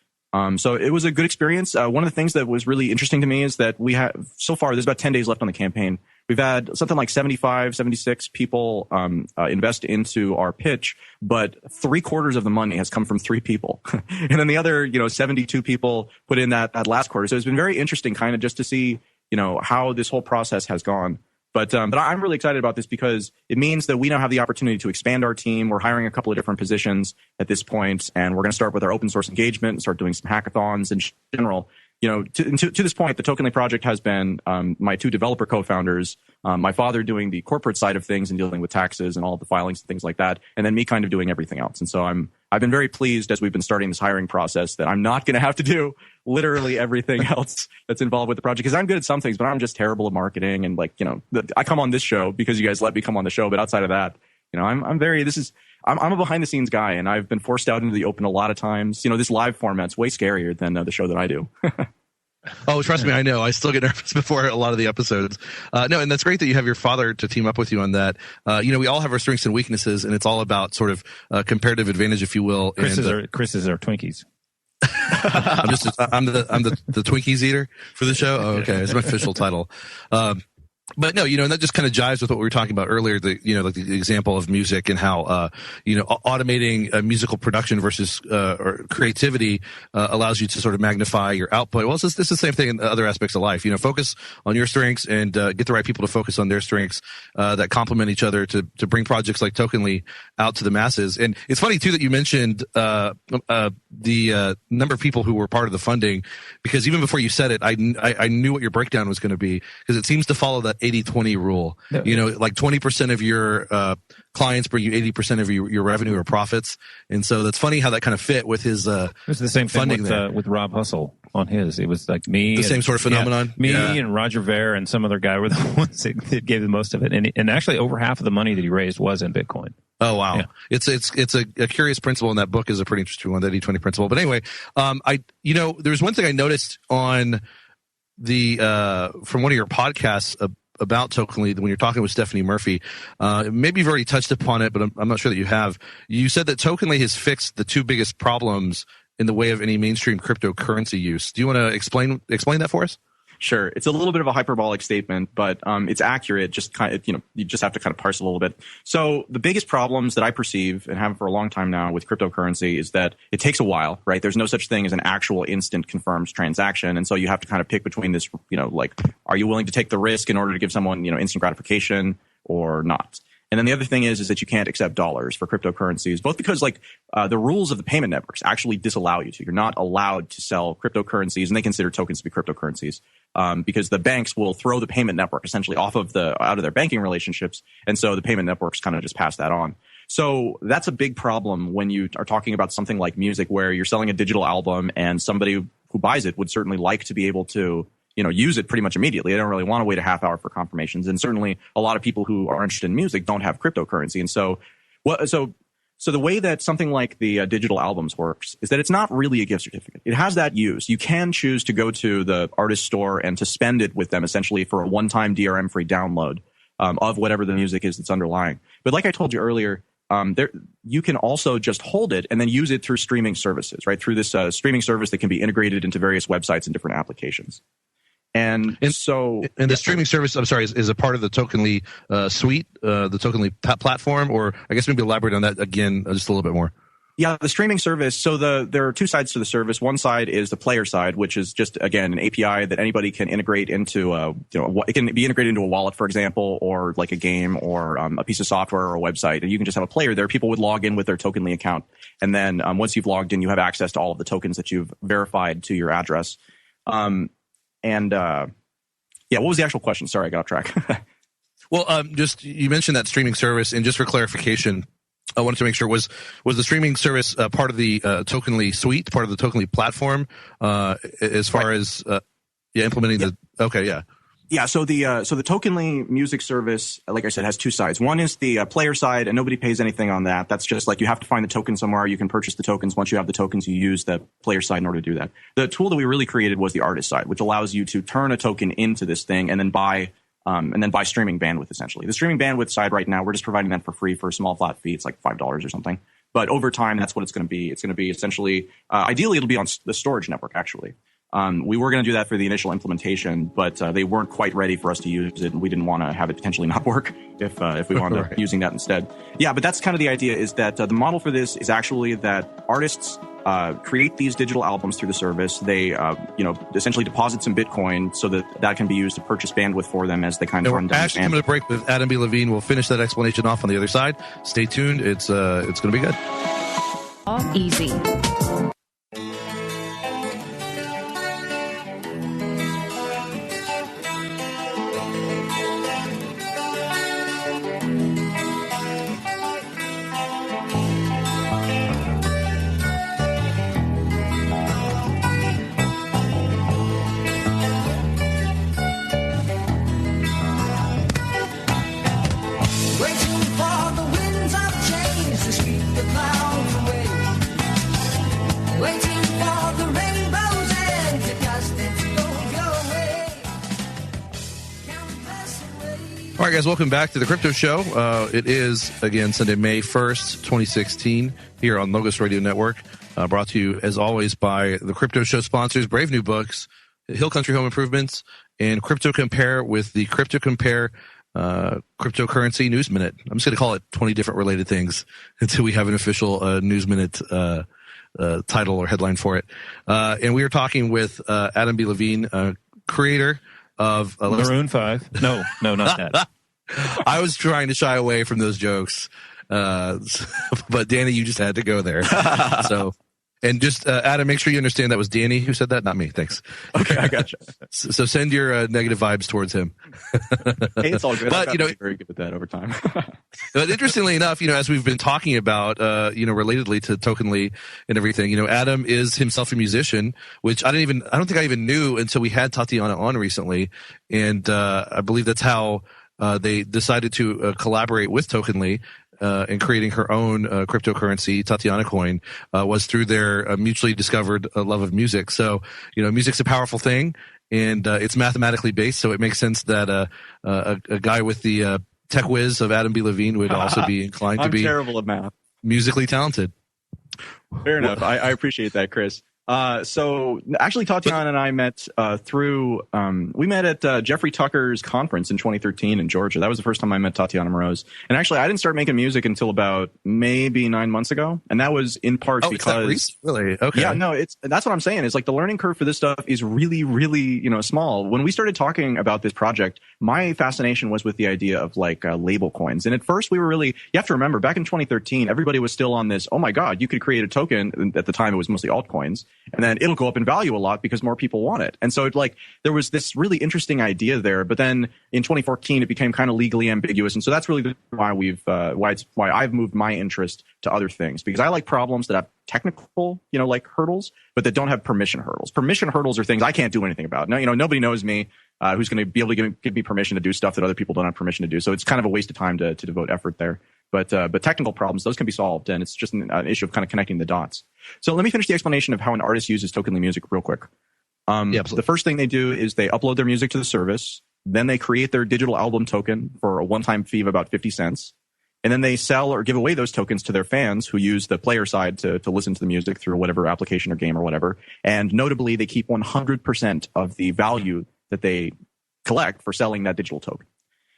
Speaker 8: So it was a good experience. One of the things that was really interesting to me is that we have, so far, there's about 10 days left on the campaign. We've had something like 75, 76 people invest into our pitch, but 3/4 of the money has come from 3 people. And then the other, 72 people put in that last quarter. So it's been very interesting kind of just to see, how this whole process has gone. But I'm really excited about this because it means that we now have the opportunity to expand our team. We're hiring a couple of different positions at this point, and we're going to start with our open source engagement and start doing some hackathons in general. To this point, the Tokenly project has been my 2 developer co-founders, my father doing the corporate side of things and dealing with taxes and all the filings and things like that, and then me kind of doing everything else. And so I've been very pleased as we've been starting this hiring process that I'm not going to have to do literally everything else that's involved with the project, because I'm good at some things, but I'm just terrible at marketing. And I come on this show because you guys let me come on the show, but outside of that, I'm a behind the scenes guy, and I've been forced out into the open a lot of times. This live format's way scarier than the show that I do.
Speaker 7: Oh, trust me, I know. I still get nervous before a lot of the episodes. No, and that's great that you have your father to team up with you on that. We all have our strengths and weaknesses, and it's all about sort of comparative advantage, if you will.
Speaker 9: Chris's are Twinkies.
Speaker 7: I'm the Twinkies eater for the show. Oh, okay, it's my official title. But no, and that just kind of jives with what we were talking about earlier. Like the example of music and how, automating musical production versus or creativity allows you to sort of magnify your output. Well, it's the same thing in other aspects of life. Focus on your strengths and get the right people to focus on their strengths that complement each other to bring projects like Tokenly out to the masses. And it's funny too that you mentioned the number of people who were part of the funding, because even before you said it, I knew what your breakdown was going to be, because it seems to follow that 80-20 rule. Yeah. Like 20% of your clients bring you 80% of your revenue or profits. And so that's funny how that kind of fit with his it was the same funding
Speaker 9: thing with Rob Hustle on his. It was like me.
Speaker 7: The same sort of phenomenon?
Speaker 9: Yeah, and Roger Ver and some other guy were the ones that gave the most of it. And actually over half of the money that he raised was in Bitcoin.
Speaker 7: Oh, wow. Yeah. It's a curious principle, and that book is a pretty interesting one, that 80-20 principle. But anyway, there's one thing I noticed on from one of your podcasts about Tokenly, when you're talking with Stephanie Murphy, maybe you've already touched upon it, but I'm not sure that you have. You said that Tokenly has fixed the two biggest problems in the way of any mainstream cryptocurrency use. Do you want to explain that for us?
Speaker 8: Sure. It's a little bit of a hyperbolic statement, but it's accurate. Just kind of, you just have to kind of parse it a little bit. So the biggest problems that I perceive, and have for a long time now with cryptocurrency, is that it takes a while, right? There's no such thing as an actual instant confirmed transaction. And so you have to kind of pick between this, like, are you willing to take the risk in order to give someone, instant gratification or not? And then the other thing is that you can't accept dollars for cryptocurrencies, both because the rules of the payment networks actually disallow you to. You're not allowed to sell cryptocurrencies, and they consider tokens to be cryptocurrencies, because the banks will throw the payment network essentially out of their banking relationships, and so the payment networks kind of just pass that on. So that's a big problem when you are talking about something like music, where you're selling a digital album, and somebody who buys it would certainly like to be able to use it pretty much immediately. They don't really want to wait a half hour for confirmations. And certainly a lot of people who are interested in music don't have cryptocurrency. And so the way that something like the digital albums works is that it's not really a gift certificate. It has that use. You can choose to go to the artist store and to spend it with them essentially for a one-time DRM-free download of whatever the music is that's underlying. But like I told you earlier, you can also just hold it and then use it through streaming services, right? Through this streaming service that can be integrated into various websites and different applications. And the
Speaker 7: streaming service, I'm sorry, is a part of the Tokenly suite, the Tokenly platform, or I guess maybe elaborate on that again just a little bit more.
Speaker 8: Yeah, the streaming service. So there are two sides to the service. One side is the player side, which is just, again, an API that anybody can integrate into it can be integrated into a wallet, for example, or like a game or a piece of software or a website. And you can just have a player there. People would log in with their Tokenly account. And then once you've logged in, you have access to all of the tokens that you've verified to your address. What was the actual question? Sorry, I got off track.
Speaker 7: Well, just you mentioned that streaming service, and just for clarification, I wanted to make sure was the streaming service part of the Tokenly suite, part of the Tokenly platform, as far as implementing the. Okay, yeah.
Speaker 8: Yeah, so the Tokenly music service, like I said, has two sides. One is the player side, and nobody pays anything on that. That's just like you have to find the token somewhere. You can purchase the tokens. Once you have the tokens, you use the player side in order to do that. The tool that we really created was the artist side, which allows you to turn a token into this thing and then buy streaming bandwidth, essentially. The streaming bandwidth side right now, we're just providing that for free for a small flat fee. It's like $5 or something. But over time, that's what it's going to be. It's going to be essentially, ideally, it'll be on the storage network, actually. We were going to do that for the initial implementation, but they weren't quite ready for us to use it, and we didn't want to have it potentially not work if we wound up using that instead. Yeah, but that's kind of the idea, is that the model for this is actually that artists create these digital albums through the service. They essentially deposit some Bitcoin so that can be used to purchase bandwidth for them as they kind of run down.
Speaker 7: Actually, coming to break with Adam B. Levine. We'll finish that explanation off on the other side. Stay tuned. It's going to be good.
Speaker 12: Easy.
Speaker 7: right, guys, welcome back to the Crypto Show. It is, again, Sunday, May 1st, 2016, here on Logos Radio Network. Brought to you, as always, by the Crypto Show sponsors, Brave New Books, Hill Country Home Improvements, and Crypto Compare with the Crypto Compare Cryptocurrency News Minute. I'm just going to call it 20 different related things until we have an official News Minute title or headline for it. And we are talking with Adam B. Levine, creator of
Speaker 9: Maroon 5. No, not that.
Speaker 7: I was trying to shy away from those jokes, but Danny, you just had to go there. So, and just Adam, make sure you understand that was Danny who said that, not me. Thanks.
Speaker 8: Okay, I gotcha.
Speaker 7: So send your negative vibes towards him.
Speaker 8: Hey, it's all good.
Speaker 7: But
Speaker 8: very good with that over time.
Speaker 7: But interestingly enough, as we've been talking about, relatedly to Tokenly and everything, Adam is himself a musician, which I don't think I even knew until we had Tatiana on recently, and I believe that's how they decided to collaborate with Tokenly. And creating her own cryptocurrency, Tatiana Coin, was through their mutually discovered love of music. So, music's a powerful thing, and it's mathematically based. So it makes sense that a guy with the tech whiz of Adam B. Levine would also be inclined to be
Speaker 8: terrible at math,
Speaker 7: musically talented.
Speaker 8: Fair enough. I appreciate that, Chris. So actually Tatiana and I met we met at Jeffrey Tucker's conference in 2013 in Georgia. That was the first time I met Tatiana Moroz. And actually I didn't start making music until about maybe 9 months ago. And that was in part because
Speaker 7: really? Okay.
Speaker 8: Yeah, no, that's what I'm saying is like the learning curve for this stuff is really, really, small. When we started talking about this project, my fascination was with the idea of like label coins. And at first we were you have to remember back in 2013, everybody was still on this, oh my God, you could create a token. At the time it was mostly altcoins. And then it'll go up in value a lot because more people want it. And so there was this really interesting idea there. But then in 2014, it became kind of legally ambiguous. And so that's really why why I've moved my interest to other things, because I like problems that have technical, like hurdles, but that don't have permission hurdles. Permission hurdles are things I can't do anything about. No, nobody knows me who's going to be able to give me permission to do stuff that other people don't have permission to do. So it's kind of a waste of time to devote effort there. But technical problems, those can be solved, and it's just an issue of kind of connecting the dots. So let me finish the explanation of how an artist uses Tokenly music real quick. The first thing they do is they upload their music to the service. Then they create their digital album token for a one-time fee of about 50 cents. And then they sell or give away those tokens to their fans who use the player side to listen to the music through whatever application or game or whatever. And notably, they keep 100% of the value that they collect for selling that digital token.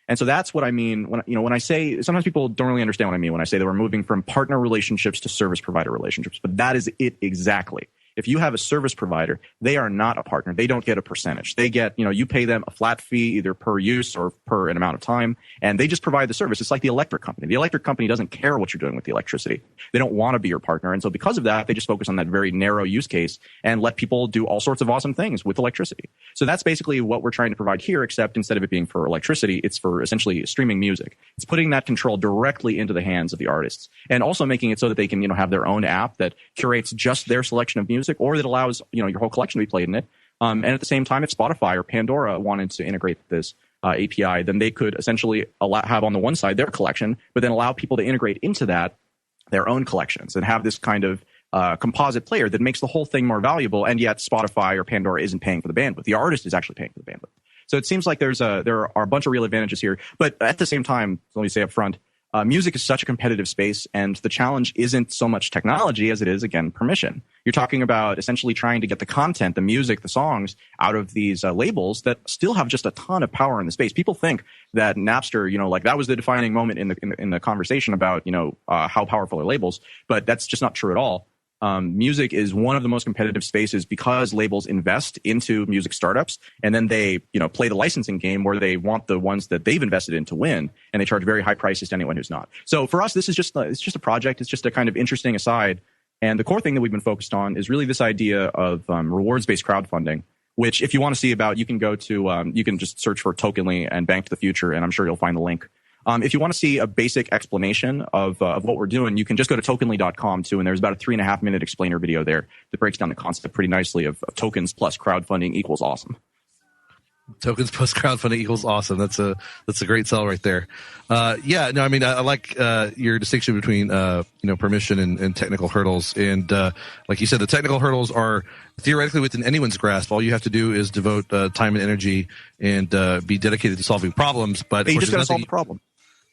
Speaker 8: And so that's what I mean when I say, sometimes people don't really understand what I mean when I say that we're moving from partner relationships to service provider relationships, but that is it exactly. If you have a service provider, they are not a partner. They don't get a percentage. They get, you pay them a flat fee either per use or per an amount of time, and they just provide the service. It's like the electric company. The electric company doesn't care what you're doing with the electricity. They don't want to be your partner. And so because of that, they just focus on that very narrow use case and let people do all sorts of awesome things with electricity. So that's basically what we're trying to provide here, except instead of it being for electricity, it's for essentially streaming music. It's putting that control directly into the hands of the artists and also making it so that they can, have their own app that curates just their selection of music, or that allows, your whole collection to be played in it. And at the same time, if Spotify or Pandora wanted to integrate this API, then they could essentially have on the one side their collection, but then allow people to integrate into that their own collections and have this kind of composite player that makes the whole thing more valuable. And yet Spotify or Pandora isn't paying for the bandwidth. The artist is actually paying for the bandwidth. So it seems like there are a bunch of real advantages here. But at the same time, let me say up front, music is such a competitive space, and the challenge isn't so much technology as it is, again, permission. You're talking about essentially trying to get the content, the music, the songs out of these labels that still have just a ton of power in the space. People think that Napster, that was the defining moment in the conversation about, how powerful are labels, but that's just not true at all. Music is one of the most competitive spaces because labels invest into music startups, and then they, play the licensing game where they want the ones that they've invested in to win, and they charge very high prices to anyone who's not. So for us, this is just a project. It's just a kind of interesting aside. And the core thing that we've been focused on is really this idea of rewards-based crowdfunding, which if you want to see about, you can go to, you can just search for Tokenly and Bank to the Future, and I'm sure you'll find the link. If you want to see a basic explanation of what we're doing, you can just go to tokenly.com too, and there's about a 3.5-minute explainer video there that breaks down the concept pretty nicely of tokens plus crowdfunding equals awesome.
Speaker 7: Tokens plus crowdfunding equals awesome. That's a great sell right there. Yeah, no, I mean, I like your distinction between permission and technical hurdles. And like you said, the technical hurdles are theoretically within anyone's grasp. All you have to do is devote time and energy and be dedicated to solving problems. But
Speaker 8: you just got to solve the problem.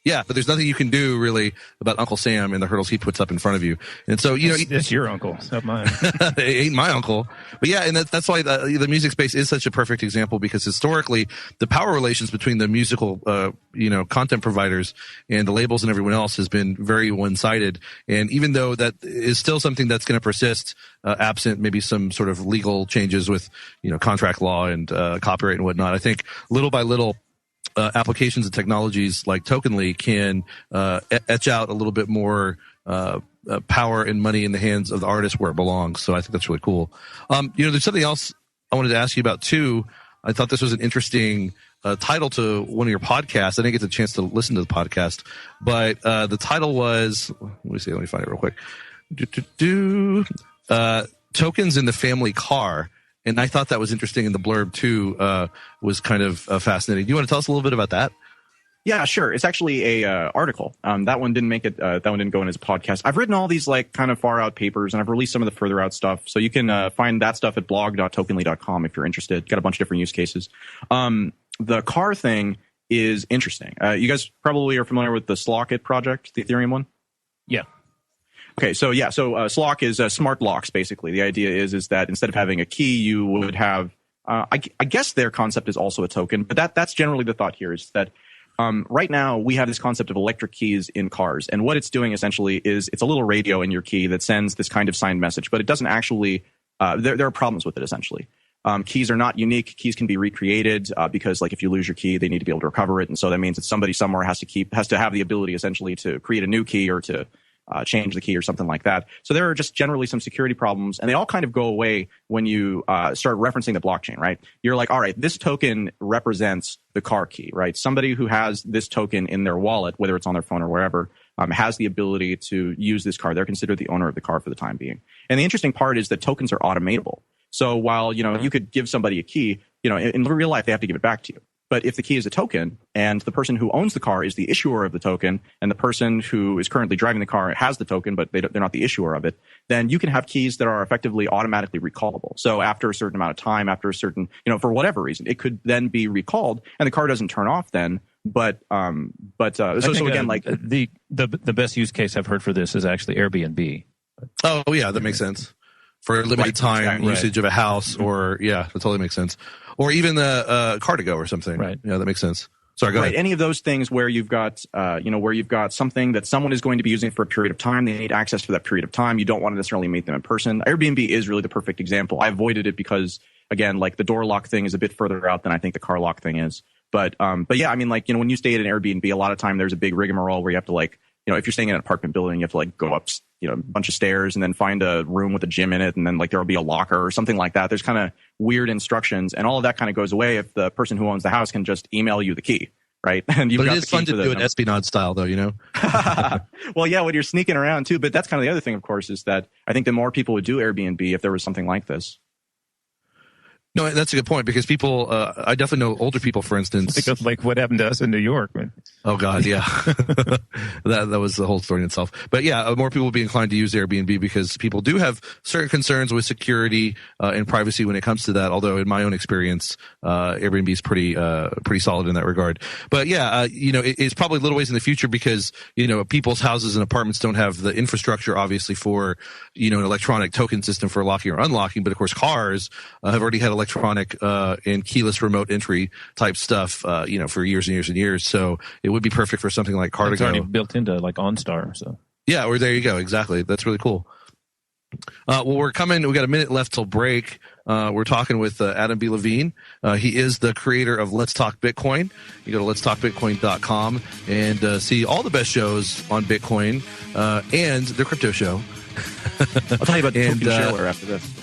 Speaker 7: Yeah, but there's nothing you can do really about Uncle Sam and the hurdles he puts up in front of you. And so,
Speaker 9: it's your uncle, it's not mine.
Speaker 7: It ain't my uncle. But yeah, and that's why the music space is such a perfect example, because historically the power relations between the musical, content providers and the labels and everyone else has been very one-sided. And even though that is still something that's going to persist, absent maybe some sort of legal changes with, contract law and copyright and whatnot, I think little by little, applications and technologies like Tokenly can etch out a little bit more power and money in the hands of the artist where it belongs. So I think that's really cool. There's something else I wanted to ask you about too. I thought this was an interesting title to one of your podcasts. I didn't get the chance to listen to the podcast, but the title was, let me find it real quick. Tokens in the Family Car. And I thought that was interesting, and the blurb too was kind of fascinating. Do you want to tell us a little bit about that?
Speaker 8: Yeah, sure. It's actually a article. That one didn't make it. That one didn't go in as a podcast. I've written all these like kind of far out papers, and I've released some of the further out stuff. So you can find that stuff at blog.tokenly.com if you're interested. Got a bunch of different use cases. The car thing is interesting. You guys probably are familiar with the Slockit project, the Ethereum one.
Speaker 9: Yeah.
Speaker 8: Okay, so Slock is smart locks, basically. The idea is that instead of having a key, you would have, I guess their concept is also a token, but that's generally the thought here, is that right now we have this concept of electric keys in cars. And what it's doing essentially is it's a little radio in your key that sends this kind of signed message, but it doesn't actually, there are problems with it essentially. Keys are not unique. Keys can be recreated because, like, if you lose your key, they need to be able to recover it. And so that means that somebody somewhere has to have the ability essentially to create a new key or to change the key or something like that. So there are just generally some security problems, and they all kind of go away when you start referencing the blockchain, right? You're like, all right, this token represents the car key, right? Somebody who has this token in their wallet, whether it's on their phone or wherever, has the ability to use this car. They're considered the owner of the car for the time being. And the interesting part is that tokens are automatable. So while, you could give somebody a key, in real life, they have to give it back to you. But if the key is a token and the person who owns the car is the issuer of the token and the person who is currently driving the car has the token, but they're not the issuer of it, then you can have keys that are effectively automatically recallable. So after a certain amount of time, after a certain, for whatever reason, it could then be recalled and the car doesn't turn off then. But again, like
Speaker 9: the best use case I've heard for this is actually Airbnb.
Speaker 7: Oh yeah, that makes sense. For limited time usage of a house, or that totally makes sense. Or even the car to go or something. Right. Yeah, that makes sense. Sorry, go ahead.
Speaker 8: Any of those things where you've got, where you've got something that someone is going to be using for a period of time. They need access for that period of time. You don't want to necessarily meet them in person. Airbnb is really the perfect example. I avoided it because, again, like the door lock thing is a bit further out than I think the car lock thing is. But yeah, I mean, like, when you stay at an Airbnb, a lot of time there's a big rigmarole where you have to, like, if you're staying in an apartment building, you have to like go up, a bunch of stairs and then find a room with a gym in it. And then like there'll be a locker or something like that. There's kind of weird instructions, and all of that kind of goes away if the person who owns the house can just email you the key. Right. And
Speaker 7: but it is fun to do it espionage style though,
Speaker 8: Well, yeah, when you're sneaking around too. But that's kind of the other thing, of course, is that I think the more people would do Airbnb if there was something like this.
Speaker 7: No, that's a good point, because people, I definitely know older people, for instance.
Speaker 9: Like what happened to us in New York. Man.
Speaker 7: Oh, God, yeah. that was the whole story in itself. But yeah, more people will be inclined to use Airbnb because people do have certain concerns with security and privacy when it comes to that. Although in my own experience, Airbnb is pretty solid in that regard. But yeah, it's probably a little ways in the future because, people's houses and apartments don't have the infrastructure, obviously, for, an electronic token system for locking or unlocking. But of course, cars have already had electronic and keyless remote entry type stuff, for years and years and years. So it would be perfect for something like Car2Go.
Speaker 9: It's already built into like OnStar. So
Speaker 7: yeah, or there you go. Exactly. That's really cool. Well, we got a minute left till break. We're talking with Adam B. Levine. He is the creator of Let's Talk Bitcoin. You go to letstalkbitcoin.com and see all the best shows on Bitcoin and the crypto show.
Speaker 8: I'll tell you about the token shareware after this.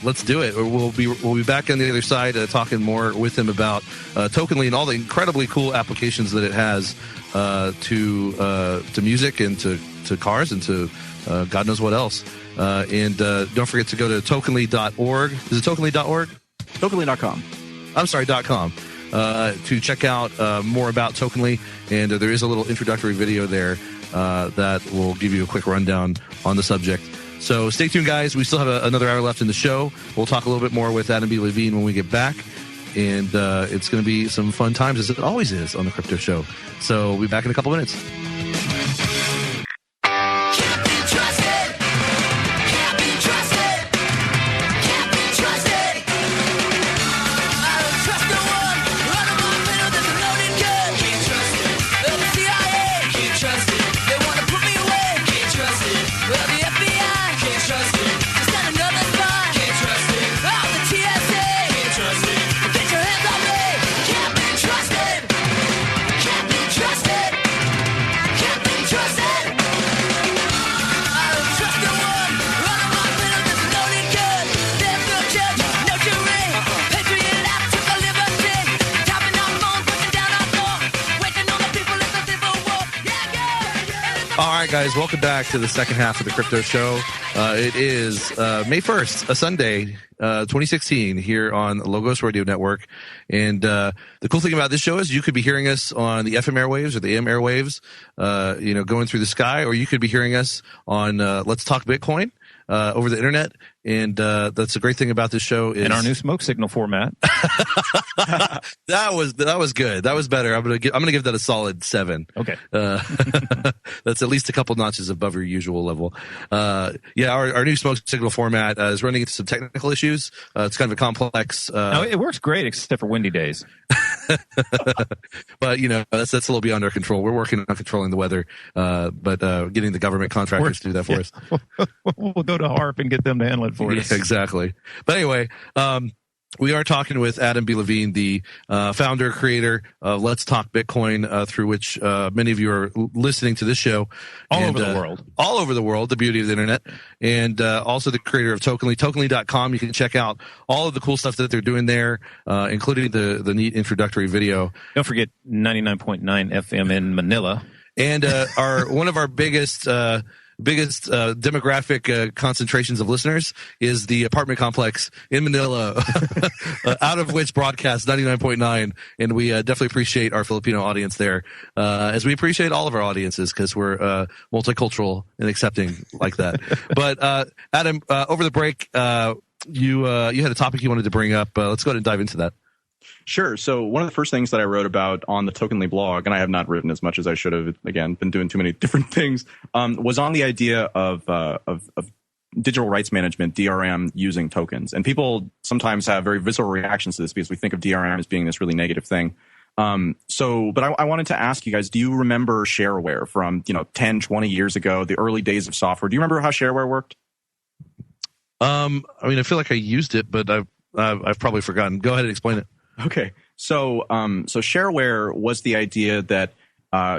Speaker 7: Let's do it. We'll be back on the other side talking more with him about Tokenly and all the incredibly cool applications that it has to music and to cars and to God knows what else. And don't forget to go to tokenly.org. Is it tokenly.org?
Speaker 8: Tokenly.com.
Speaker 7: I'm sorry, .com. to check out more about Tokenly, and there is a little introductory video there that will give you a quick rundown on the subject. So stay tuned, guys. We still have another hour left in the show. We'll talk a little bit more with Adam B. Levine when we get back, and it's going to be some fun times, as it always is on the Crypto Show. So we'll be back in a couple minutes. Guys, welcome back to the second half of the Crypto Show. It is May 1st, a Sunday, 2016, here on Logos Radio Network. And the cool thing about this show is you could be hearing us on the FM airwaves or the AM airwaves, going through the sky, or you could be hearing us on Let's Talk Bitcoin over the internet. And that's the great thing about this show is
Speaker 9: in our new smoke signal format.
Speaker 7: That was good. That was better. I'm gonna give that a solid 7.
Speaker 9: Okay.
Speaker 7: That's at least a couple notches above your usual level. Our new smoke signal format is running into some technical issues. It's kind of a complex.
Speaker 9: No, it works great except for windy days.
Speaker 7: But that's a little beyond our control. We're working on controlling the weather, but getting the government contractors to do that for us.
Speaker 9: We'll go to HARP and get them to handle it for us.
Speaker 7: Exactly. But anyway, we are talking with Adam B. Levine, the founder, creator of Let's Talk Bitcoin, through which many of you are listening to this show.
Speaker 9: All over the world.
Speaker 7: All over the world, the beauty of the internet. And also the creator of Tokenly, Tokenly.com. You can check out all of the cool stuff that they're doing there, including the neat introductory video.
Speaker 9: Don't forget 99.9 FM in Manila.
Speaker 7: And one of our biggest demographic concentrations of listeners is the apartment complex in Manila, out of which broadcasts 99.9. And we definitely appreciate our Filipino audience there, as we appreciate all of our audiences, because we're multicultural and accepting like that. But Adam, over the break, you had a topic you wanted to bring up. Let's go ahead and dive into that.
Speaker 8: Sure. So one of the first things that I wrote about on the Tokenly blog, and I have not written as much as I should have, again, been doing too many different things, was on the idea of digital rights management, DRM, using tokens. And people sometimes have very visceral reactions to this because we think of DRM as being this really negative thing. But I wanted to ask you guys, do you remember shareware from, 10, 20 years ago, the early days of software? Do you remember how shareware worked?
Speaker 7: I feel like I used it, but I've probably forgotten. Go ahead and explain it.
Speaker 8: Okay. So shareware was the idea that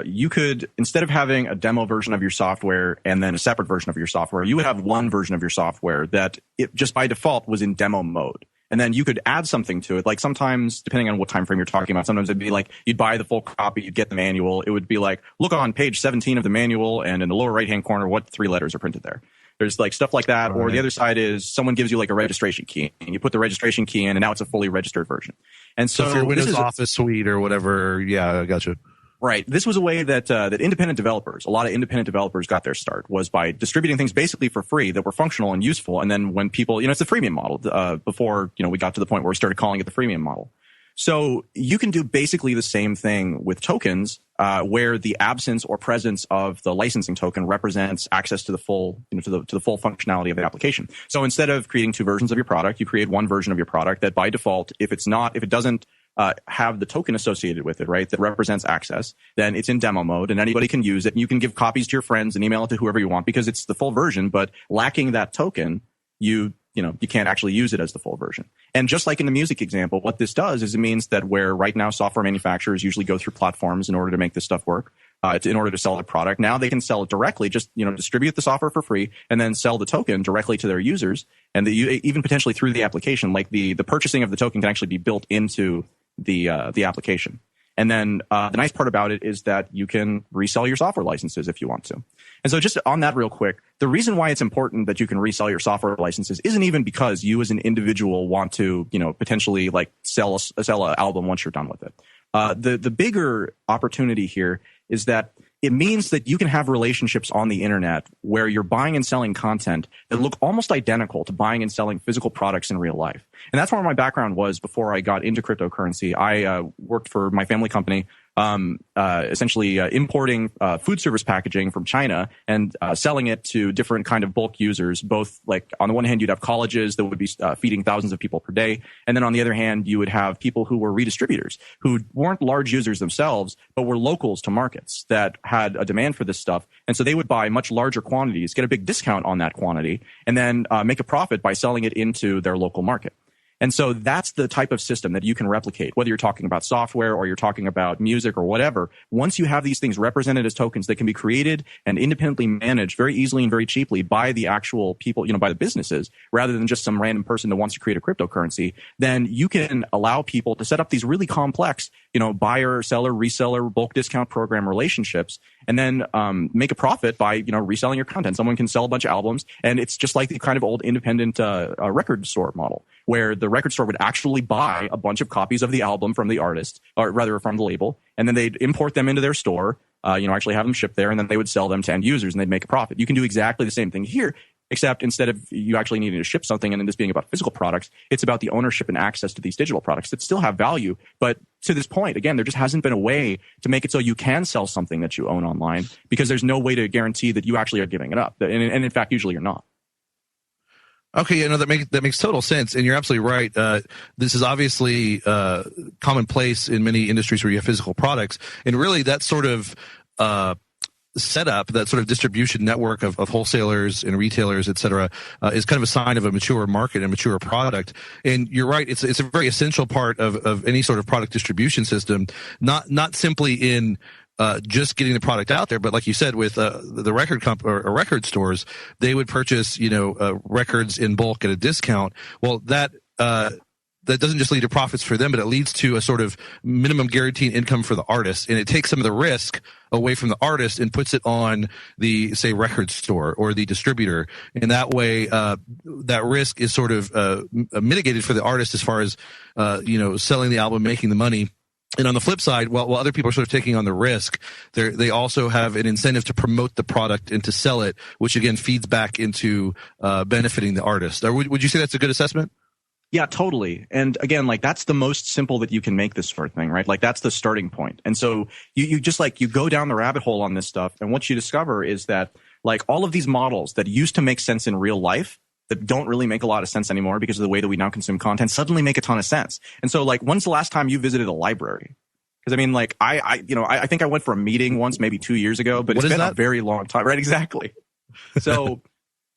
Speaker 8: you could, instead of having a demo version of your software and then a separate version of your software, you would have one version of your software that it just by default was in demo mode. And then you could add something to it. Like sometimes, depending on what time frame you're talking about, sometimes it'd be like you'd buy the full copy, you'd get the manual. It would be like, look on page 17 of the manual, and in the lower right-hand corner, what 3 letters are printed there. There's like stuff like that. Right. Or the other side is someone gives you like a registration key, and you put the registration key in, and now it's a fully registered version. And so
Speaker 7: if your Windows Office suite or whatever, yeah, I gotcha.
Speaker 8: Right. This was a way that that independent developers, a lot of independent developers got their start, was by distributing things basically for free that were functional and useful. And then when people, it's the freemium model before, we got to the point where we started calling it the freemium model. So you can do basically the same thing with tokens, where the absence or presence of the licensing token represents access to the full, to the full functionality of the application. So instead of creating 2 versions of your product, you create one version of your product that by default, if it doesn't have the token associated with it, right, that represents access, then it's in demo mode and anybody can use it. And you can give copies to your friends and email it to whoever you want because it's the full version, but lacking that token, you can't actually use it as the full version. And just like in the music example, what this does is it means that where right now software manufacturers usually go through platforms in order to make this stuff work, in order to sell a product, now they can sell it directly, just, distribute the software for free and then sell the token directly to their users. And even potentially through the application, like the purchasing of the token can actually be built into the application. And then the nice part about it is that you can resell your software licenses if you want to. And so just on that real quick, the reason why it's important that you can resell your software licenses isn't even because you as an individual want to, potentially like sell an album once you're done with it. The bigger opportunity here is that it means that you can have relationships on the internet where you're buying and selling content that look almost identical to buying and selling physical products in real life. And that's where my background was before I got into cryptocurrency. I worked for my family company, essentially importing food service packaging from China and selling it to different kind of bulk users. Both, like, on the one hand, you'd have colleges that would be feeding thousands of people per day. And then on the other hand, you would have people who were redistributors who weren't large users themselves, but were locals to markets that had a demand for this stuff. And so they would buy much larger quantities, get a big discount on that quantity, and then make a profit by selling it into their local market. And so that's the type of system that you can replicate, whether you're talking about software or you're talking about music or whatever. Once you have these things represented as tokens that can be created and independently managed very easily and very cheaply by the actual people, by the businesses, rather than just some random person that wants to create a cryptocurrency, then you can allow people to set up these really complex, buyer, seller, reseller, bulk discount program relationships, and then make a profit by, reselling your content. Someone can sell a bunch of albums, and it's just like the kind of old independent record store model, where the record store would actually buy a bunch of copies of the album from the artist, or rather from the label, and then they'd import them into their store, actually have them shipped there, and then they would sell them to end users, and they'd make a profit. You can do exactly the same thing here, except instead of you actually needing to ship something and then this being about physical products, it's about the ownership and access to these digital products that still have value. But to this point, again, there just hasn't been a way to make it so you can sell something that you own online, because there's no way to guarantee that you actually are giving it up. And in fact, usually you're not.
Speaker 7: Okay, that makes total sense, and you're absolutely right. This is obviously commonplace in many industries where you have physical products, and really that sort of setup, that sort of distribution network of wholesalers and retailers, et cetera, is kind of a sign of a mature market and mature product. And you're right; it's a very essential part of any sort of product distribution system, not simply in just getting the product out there, but like you said, with the record or record stores, they would purchase records in bulk at a discount. Well, that doesn't just lead to profits for them, but it leads to a sort of minimum guaranteed income for the artist, and it takes some of the risk away from the artist and puts it on the, say, record store or the distributor. And that way, that risk is sort of mitigated for the artist as far as selling the album, making the money. And on the flip side, while other people are sort of taking on the risk, they also have an incentive to promote the product and to sell it, which again feeds back into benefiting the artist. Would you say that's a good assessment?
Speaker 8: Yeah, totally. And again, like, that's the most simple that you can make this sort of thing, right? Like, that's the starting point. And so you just you go down the rabbit hole on this stuff, and what you discover is that, like, all of these models that used to make sense in real life that don't really make a lot of sense anymore because of the way that we now consume content suddenly make a ton of sense. And so, like, when's the last time you visited a library? Because I mean, like, I think I went for a meeting once, maybe 2 years ago, but it's been a very long time, right? Exactly.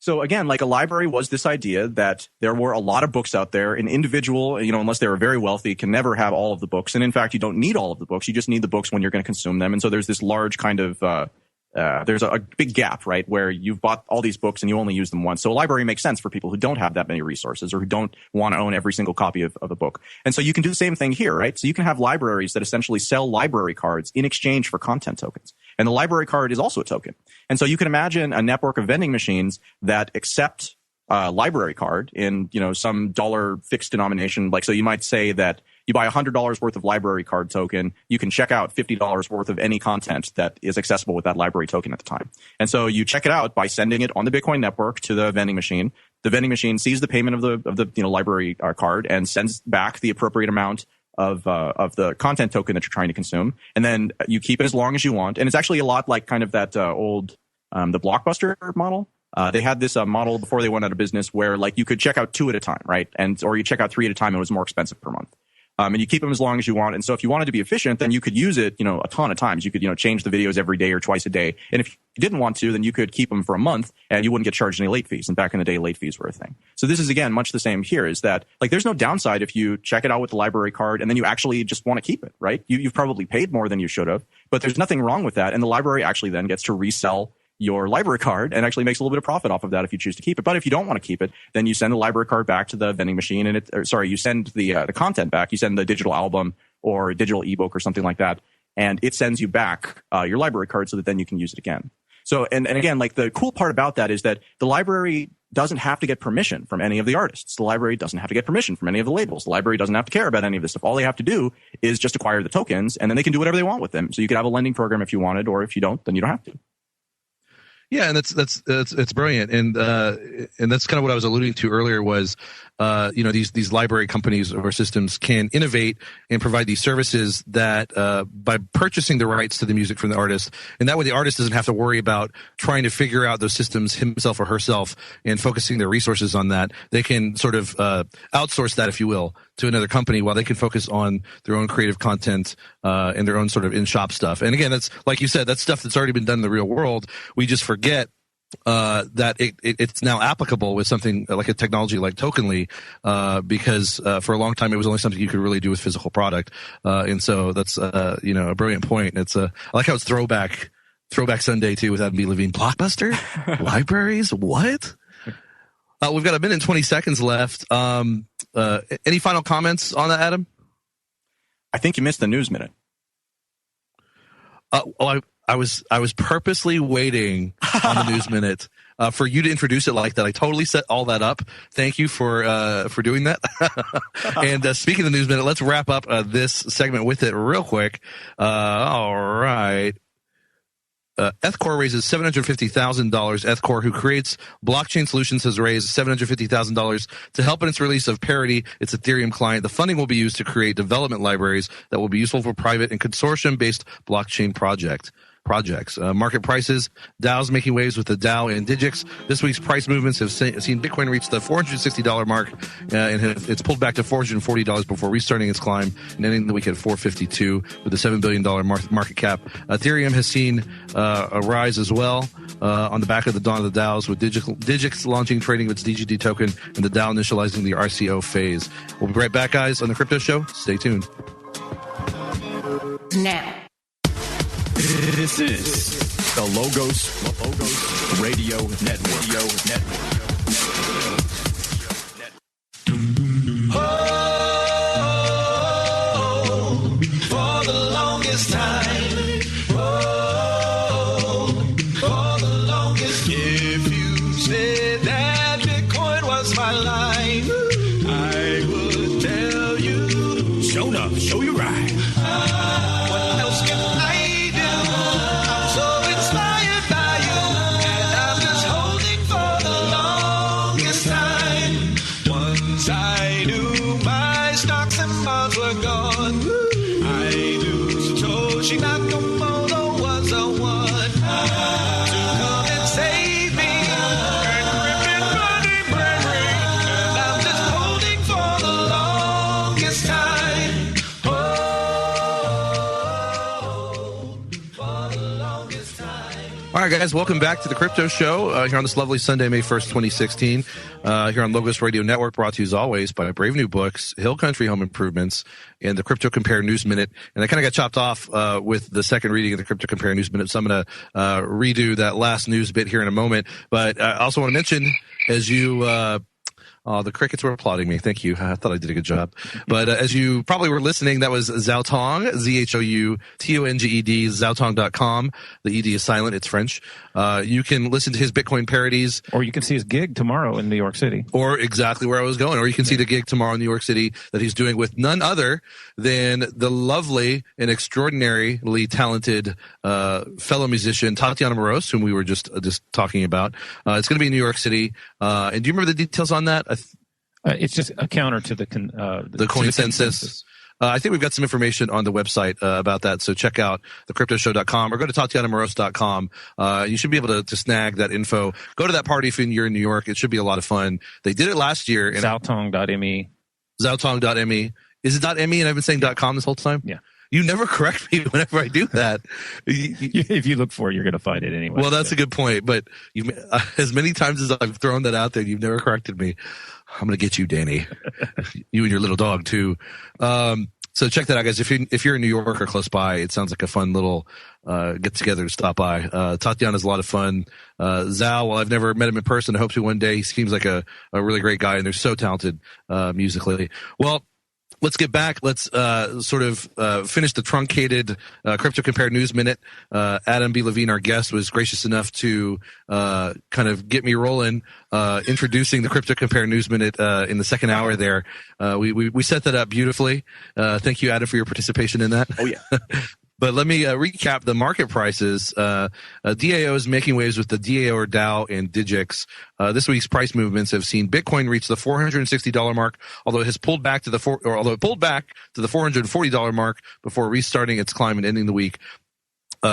Speaker 8: So again, like, a library was this idea that there were a lot of books out there. An individual, unless they were very wealthy, can never have all of the books. And in fact, you don't need all of the books. You just need the books when you're going to consume them. And so there's this large kind of there's a big gap, right, where you've bought all these books and you only use them once. So a library makes sense for people who don't have that many resources or who don't want to own every single copy of a book. And so you can do the same thing here, right? So you can have libraries that essentially sell library cards in exchange for content tokens. And the library card is also a token. And so you can imagine a network of vending machines that accept a library card in, some dollar fixed denomination. Like, so you might say that you buy $100 worth of library card token, you can check out $50 worth of any content that is accessible with that library token at the time. And so you check it out by sending it on the Bitcoin network to the vending machine. The vending machine sees the payment of the library card and sends back the appropriate amount of the content token that you're trying to consume. And then you keep it as long as you want. And it's actually a lot like kind of that old the Blockbuster model. They had this model before they went out of business where, like, you could check out 2 at a time, right? Or you check out 3 at a time. It was more expensive per month. And you keep them as long as you want. And so if you wanted to be efficient, then you could use it, a ton of times. You could, change the videos every day or twice a day. And if you didn't want to, then you could keep them for a month and you wouldn't get charged any late fees. And back in the day, late fees were a thing. So this is, again, much the same here, is that, like, there's no downside if you check it out with the library card and then you actually just want to keep it, right? You've probably paid more than you should have, but there's nothing wrong with that. And the library actually then gets to resell your library card and actually makes a little bit of profit off of that if you choose to keep it. But if you don't want to keep it, then you send the library card back to the vending machine and you send the content back. You send the digital album or digital ebook or something like that, and it sends you back your library card so that then you can use it again. So, and again, like the cool part about that is that the library doesn't have to get permission from any of the artists. The library doesn't have to get permission from any of the labels. The library doesn't have to care about any of this stuff. All they have to do is just acquire the tokens, and then they can do whatever they want with them. So you could have a lending program if you wanted, or if you don't, then you don't have to.
Speaker 7: Yeah, and that's brilliant, and that's kind of what I was alluding to earlier was, these library companies or systems can innovate and provide these services that by purchasing the rights to the music from the artist, and that way the artist doesn't have to worry about trying to figure out those systems himself or herself and focusing their resources on that. They can sort of outsource that, if you will, to another company while they can focus on their own creative content and their own sort of in-shop stuff. And again, that's like you said, that's stuff that's already been done in the real world. We just forget that it's now applicable with something like a technology like Tokenly, because for a long time it was only something you could really do with physical product. And so that's a brilliant point. It's I like how it's throwback Sunday too with Adam B. Levine. Blockbuster libraries, what? We've got 1 minute and 20 seconds left. Any final comments on that, Adam?
Speaker 8: I think you missed the news minute.
Speaker 7: I was purposely waiting on the news minute for you to introduce it like that. I totally set all that up. Thank you for doing that. And speaking of the news minute, let's wrap up this segment with it real quick. All right. Ethcore raises $750,000. Ethcore, who creates blockchain solutions, has raised $750,000 to help in its release of Parity, its Ethereum client. The funding will be used to create development libraries that will be useful for private and consortium-based blockchain projects. Market prices, Dow's making waves with the Dow and Digix. This week's price movements have seen Bitcoin reach the $460 mark, and it's pulled back to $440 before restarting its climb and ending the week at $452 with a $7 billion market cap. Ethereum has seen a rise as well on the back of the dawn of the Dows, with Digix launching trading of its DGD token and the Dow initializing the RCO phase. We'll be right back, guys, on the Crypto Show. Stay tuned.
Speaker 12: Now.
Speaker 10: This is the Logos Radio Network.
Speaker 11: For the longest time. For the longest. If you said that Bitcoin was my life, I would tell you.
Speaker 10: Show enough. Show you right.
Speaker 11: What else can I do? I'm so inspired by you, and I'm just holding for the longest time. Once I knew my stocks and bonds were gone, I knew Satoshi Nakamoto was the one to come and save me. Encrypted money memory, and I'm just holding for the longest time.
Speaker 7: All right, guys, welcome back to the Crypto Show here on this lovely Sunday, May 1st, 2016, here on Logos Radio Network, brought to you as always by Brave New Books, Hill Country Home Improvements, and the Crypto Compare News Minute. And I kind of got chopped off with the second reading of the Crypto Compare News Minute, so I'm going to redo that last news bit here in a moment. But I also want to mention, as you the crickets were applauding me. Thank you. I thought I did a good job. But as you probably were listening, that was Zhaotong, ZHOUTONGED, Zhaotong.com. The ED is silent. It's French. You can listen to his Bitcoin parodies.
Speaker 9: Or you can see his gig tomorrow in New York City.
Speaker 7: Or exactly where I was going. Or you can see the gig tomorrow in New York City that he's doing with none other than the lovely and extraordinarily talented fellow musician Tatiana Moroz, whom we were just talking about. It's going to be in New York City. And do you remember the details on that?
Speaker 9: It's just a counter to the
Speaker 7: Coincensus. I think we've got some information on the website about that, so check out thecryptoshow.com or go to TatianaMoroz.com. You should be able to snag that info. Go to that party if you're in New York. It should be a lot of fun. They did it last year.
Speaker 9: Zhaotong.me.
Speaker 7: Zhaotong.me. Is it .me and I've been saying .com this whole time?
Speaker 9: Yeah.
Speaker 7: You never correct me whenever I do that.
Speaker 9: If you look for it, you're going to find it anyway.
Speaker 7: Well, that's a good point. But as many times as I've thrown that out there, you've never corrected me. I'm going to get you, Danny. You and your little dog, too. So check that out, guys. If you're in New York or close by, it sounds like a fun little get together to stop by. Tatiana's a lot of fun. Zal, while I've never met him in person, I hope to one day. He seems like a really great guy, and they're so talented musically. Well, let's get back. Let's sort of finish the truncated Crypto Compare News Minute. Adam B. Levine, our guest, was gracious enough to kind of get me rolling, introducing the Crypto Compare News Minute in the second hour there. We set that up beautifully. Thank you, Adam, for your participation in that.
Speaker 8: Oh, yeah.
Speaker 7: But let me recap the market prices. DAO is making waves with the DAO or DAO and Digix. This week's price movements have seen Bitcoin reach the $460 mark, although it has pulled back to the $440 mark before restarting its climb and ending the week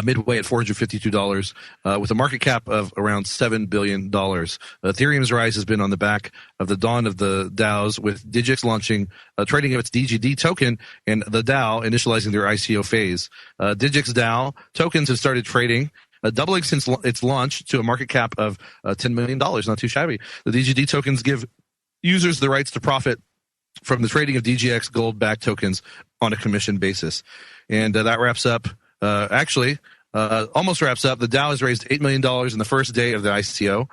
Speaker 7: midway at $452, with a market cap of around $7 billion. Ethereum's rise has been on the back of the dawn of the DAOs, with Digix launching trading of its DGD token and the DAO initializing their ICO phase. Digix DAO tokens have started trading, doubling since its launch to a market cap of $10 million. Not too shabby. The DGD tokens give users the rights to profit from the trading of DGX gold-backed tokens on a commission basis. And that wraps up. Almost wraps up. The DAO has raised $8 million in the first day of the ICO.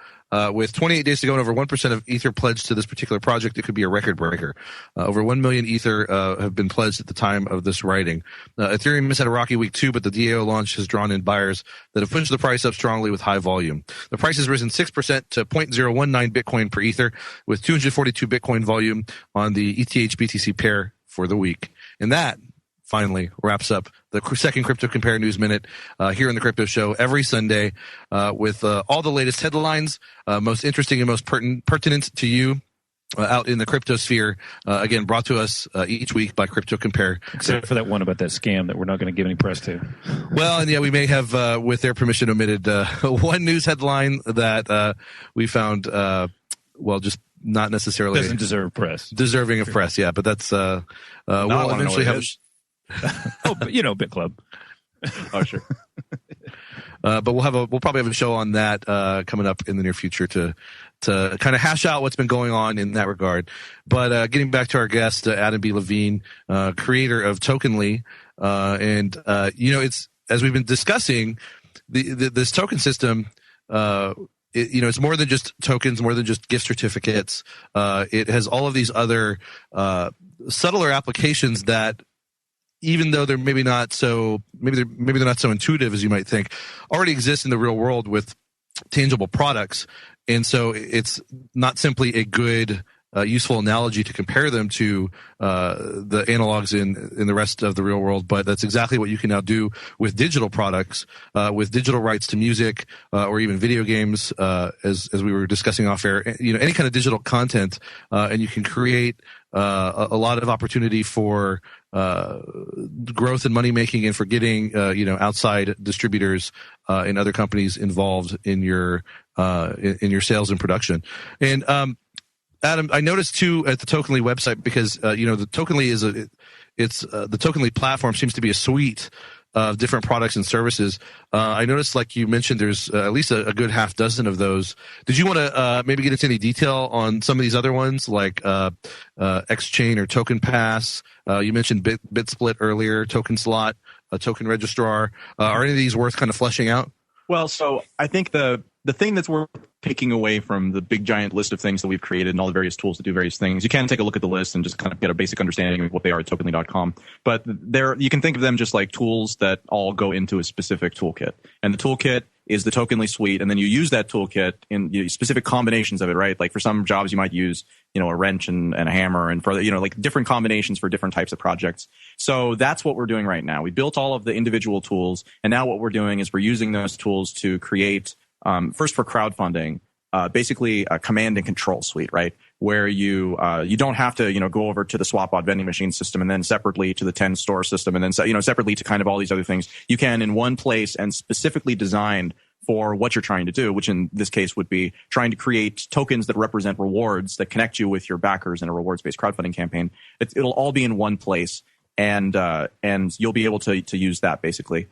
Speaker 7: With 28 days to go and over 1% of Ether pledged to this particular project, it could be a record breaker. Over 1 million Ether have been pledged at the time of this writing. Ethereum has had a rocky week too, but the DAO launch has drawn in buyers that have pushed the price up strongly with high volume. The price has risen 6% to 0.019 Bitcoin per Ether, with 242 Bitcoin volume on the ETH-BTC pair for the week. And that finally wraps up the second Crypto Compare News Minute here in the Crypto Show every Sunday with all the latest headlines, most interesting and most pertinent to you out in the crypto sphere. Again, brought to us each week by Crypto Compare.
Speaker 9: Except for that one about that scam that we're not going to give any press to.
Speaker 7: Well, and yeah, we may have, with their permission, omitted one news headline that we found, just not necessarily
Speaker 9: doesn't deserve press.
Speaker 7: Deserving of press, yeah. But that's we'll eventually have.
Speaker 9: Bit Club.
Speaker 8: Oh, sure.
Speaker 7: But we'll probably have a show on that coming up in the near future to kind of hash out what's been going on in that regard. But getting back to our guest, Adam B. Levine, creator of Tokenly, and it's, as we've been discussing, this token system. It's more than just tokens, more than just gift certificates. It has all of these other subtler applications that, even though they're maybe not so intuitive as you might think, already exist in the real world with tangible products. And so it's not simply a good, useful analogy to compare them to the analogs in the rest of the real world, but that's exactly what you can now do with digital products, with digital rights to music or even video games, as we were discussing off air. Any kind of digital content, and you can create a lot of opportunity for growth and money making, and for getting outside distributors and other companies involved in your sales and production. And Adam, I noticed too at the Tokenly website, because the Tokenly the Tokenly platform seems to be a suite of different products and services. I noticed, like you mentioned, there's at least a good half dozen of those. Did you want to maybe get into any detail on some of these other ones, like XChain or Token Pass? You mentioned BitSplit earlier, Token Slot, Token Registrar. Are any of these worth kind of fleshing out?
Speaker 8: Well, so I think the thing that's worth taking away from the big giant list of things that we've created and all the various tools to do various things, you can take a look at the list and just kind of get a basic understanding of what they are at tokenly.com. But you can think of them just like tools that all go into a specific toolkit. And the toolkit is the Tokenly suite, and then you use that toolkit in specific combinations of it, right? Like for some jobs you might use, a wrench and a hammer, and for like different combinations for different types of projects. So that's what we're doing right now. We built all of the individual tools, and now what we're doing is we're using those tools to create, first for crowdfunding, basically a command and control suite, right? Where you don't have to, go over to the SwapBot vending machine system and then separately to the 10 store system and then, separately to kind of all these other things. You can in one place and specifically designed for what you're trying to do, which in this case would be trying to create tokens that represent rewards that connect you with your backers in a rewards-based crowdfunding campaign. It'll all be in one place, and you'll be able to use that basically.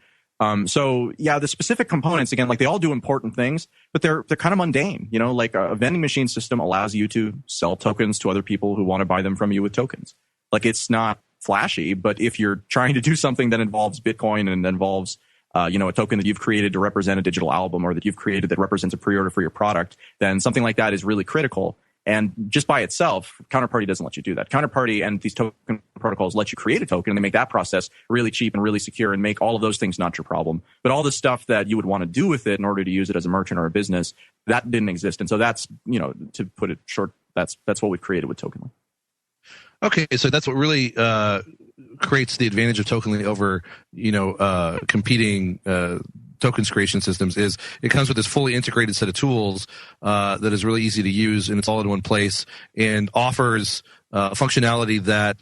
Speaker 8: So yeah, the specific components, again, like they all do important things, but they're kind of mundane. Like a vending machine system allows you to sell tokens to other people who want to buy them from you with tokens. Like it's not flashy, but if you're trying to do something that involves Bitcoin and involves a token that you've created to represent a digital album or that you've created that represents a pre-order for your product, then something like that is really critical. And just by itself, Counterparty doesn't let you do that. Counterparty and these token protocols let you create a token, and they make that process really cheap and really secure and make all of those things not your problem. But all the stuff that you would want to do with it in order to use it as a merchant or a business, that didn't exist. And so that's, to put it short, that's what we've created with Tokenly.
Speaker 7: Okay, so that's what really creates the advantage of Tokenly over, competing tokens creation systems. Is it comes with this fully integrated set of tools that is really easy to use, and it's all in one place, and offers functionality that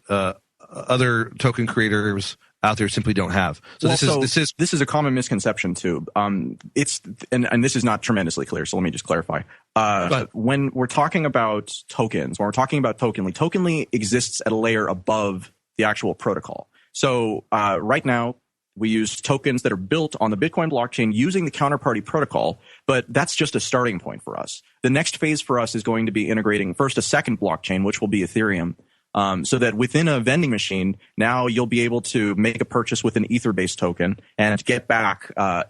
Speaker 7: other token creators out there simply don't have. So this is
Speaker 8: a common misconception too. And this is not tremendously clear. So let me just clarify. When we're talking about tokens, when we're talking about Tokenly exists at a layer above the actual protocol. So right now, we use tokens that are built on the Bitcoin blockchain using the Counterparty protocol, but that's just a starting point for us. The next phase for us is going to be integrating first a second blockchain, which will be Ethereum, so that within a vending machine, now you'll be able to make a purchase with an Ether-based token and get back a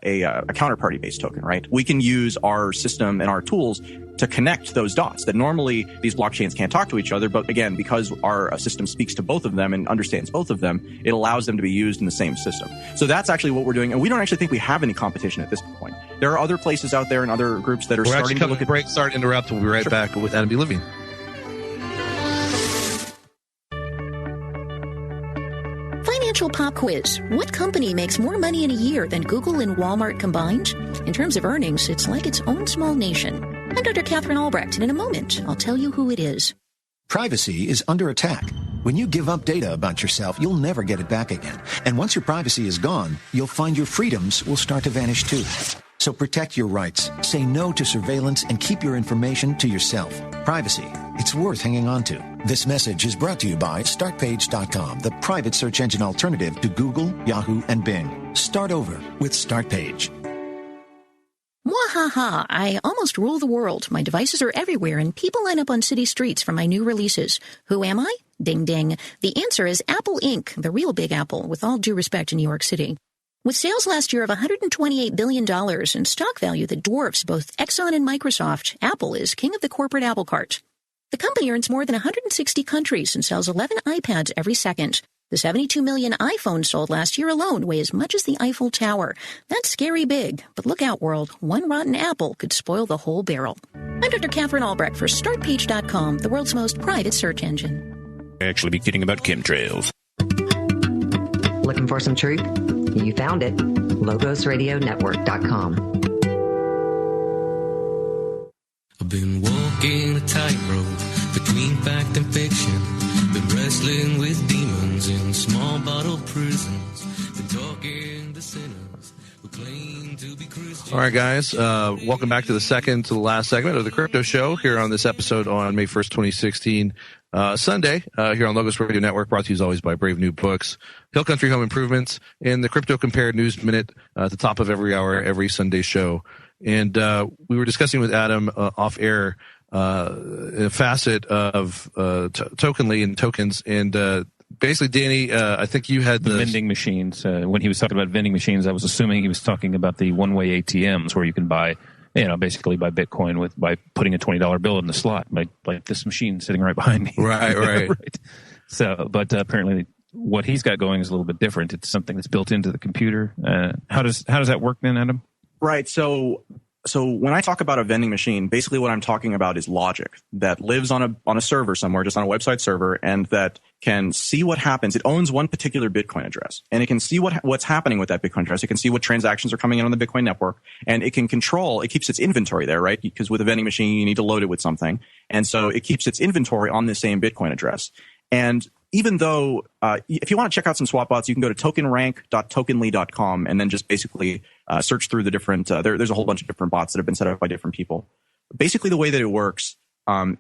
Speaker 8: Counterparty-based token, right? We can use our system and our tools to connect those dots that normally these blockchains can't talk to each other. But again, because our system speaks to both of them and understands both of them, it allows them to be used in the same system. So that's actually what we're doing. And we don't actually think we have any competition at this point. There are other places out there and other groups that are starting to look at
Speaker 7: break. Sorry to interrupt. We'll be right back with Adam B. Levine.
Speaker 12: Financial Pop Quiz. What company makes more money in a year than Google and Walmart combined? In terms of earnings, it's like its own small nation. I'm Dr. Catherine Albrecht, and in a moment, I'll tell you who it is.
Speaker 13: Privacy is under attack. When you give up data about yourself, you'll never get it back again. And once your privacy is gone, you'll find your freedoms will start to vanish too. So protect your rights, say no to surveillance, and keep your information to yourself. Privacy, it's worth hanging on to. This message is brought to you by StartPage.com, the private search engine alternative to Google, Yahoo, and Bing. Start over with StartPage.
Speaker 12: Mwahaha, I almost rule the world. My devices are everywhere, and people line up on city streets for my new releases. Who am I? Ding, ding. The answer is Apple Inc., the real Big Apple, with all due respect to New York City. With sales last year of $128 billion and stock value that dwarfs both Exxon and Microsoft, Apple is king of the corporate apple cart. The company earns more than 160 countries and sells 11 iPads every second. The 72 million iPhones sold last year alone weigh as much as the Eiffel Tower. That's scary big, but look out, world. One rotten apple could spoil the whole barrel. I'm Dr. Catherine Albrecht for StartPage.com, the world's most private search engine.
Speaker 6: Actually be kidding about chemtrails.
Speaker 15: Looking for some truth? You found it. LogosRadioNetwork.com.
Speaker 16: I've been walking a tightrope between fact and fiction. Been wrestling with demons in small bottle prisons. Been talking to sinners who claim to be Christians.
Speaker 7: All right, guys. Welcome back to the last segment of the Crypto Show here on this episode on May 1st, 2016. Sunday, here on Logos Radio Network, brought to you as always by Brave New Books, Hill Country Home Improvements, and the Crypto Compared News Minute at the top of every hour, every Sunday show. And we were discussing with Adam off air a facet of Tokenly and tokens. And basically, Danny, I think you had
Speaker 9: the vending machines. When he was talking about vending machines, I was assuming he was talking about the one-way ATMs where you can buy, basically buy Bitcoin by putting a $20 bill in the slot, like this machine sitting right behind me.
Speaker 7: Right.
Speaker 9: Right. So, but apparently what he's got going is a little bit different. It's something that's built into the computer. How does that work then, Adam?
Speaker 8: Right. So when I talk about a vending machine, basically what I'm talking about is logic that lives on a server somewhere, just on a website server, and that can see what happens. It owns one particular Bitcoin address, and it can see what's happening with that Bitcoin address. It can see what transactions are coming in on the Bitcoin network, and it can control. It keeps its inventory there, right? Because with a vending machine, you need to load it with something, and so it keeps its inventory on the same Bitcoin address. And even though, if you want to check out some swap bots, you can go to tokenrank.tokenly.com and then just basically search through the different, there's a whole bunch of different bots that have been set up by different people. Basically, the way that it works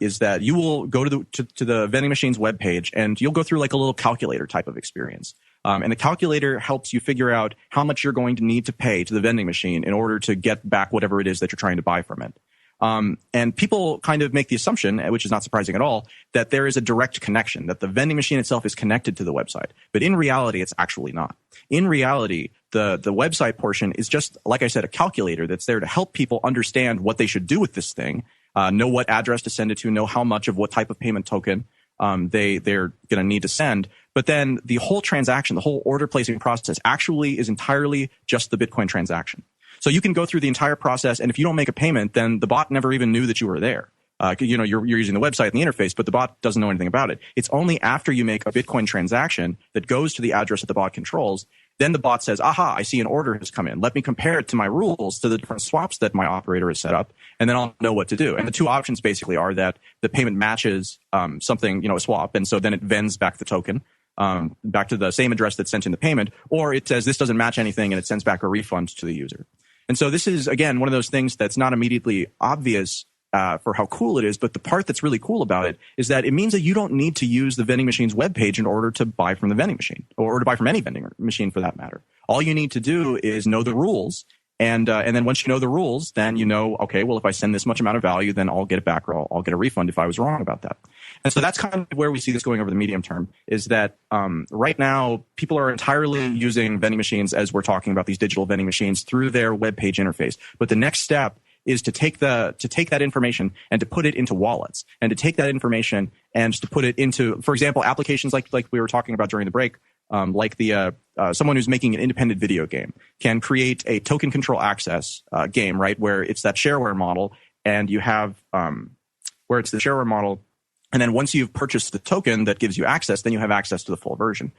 Speaker 8: is that you will go to the vending machine's webpage and you'll go through like a little calculator type of experience. And the calculator helps you figure out how much you're going to need to pay to the vending machine in order to get back whatever it is that you're trying to buy from it. And people kind of make the assumption, which is not surprising at all, that there is a direct connection, that the vending machine itself is connected to the website. But in reality, it's actually not. In reality, the website portion is just, like I said, a calculator that's there to help people understand what they should do with this thing, know what address to send it to, know how much of what type of payment token they're going to need to send. But then the whole transaction, the whole order placing process actually is entirely just the Bitcoin transaction. So you can go through the entire process, and if you don't make a payment, then the bot never even knew that you were there. You're using the website and the interface, but the bot doesn't know anything about it. It's only after you make a Bitcoin transaction that goes to the address that the bot controls. Then the bot says, aha, I see an order has come in. Let me compare it to my rules, to the different swaps that my operator has set up, and then I'll know what to do. And the two options basically are that the payment matches something, a swap, and so then it vends back the token back to the same address that sent in the payment, or it says this doesn't match anything and it sends back a refund to the user. And so this is, again, one of those things that's not immediately obvious for how cool it is, but the part that's really cool about it is that it means that you don't need to use the vending machine's webpage in order to buy from the vending machine, or to buy from any vending machine for that matter. All you need to do is know the rules, and then once you know the rules, then you know, okay, well, if I send this much amount of value, then I'll get it back, or I'll get a refund if I was wrong about that. And so that's kind of where we see this going over the medium term, is that right now people are entirely using vending machines, as we're talking about these digital vending machines, through their web page interface. But the next step is to take that information and to put it into wallets, and to take that information and to put it into, for example, applications like we were talking about during the break, like someone who's making an independent video game can create a token control access game, right, where it's that shareware model, and you have where it's the shareware model. And then once you've purchased the token that gives you access, then you have access to the full version.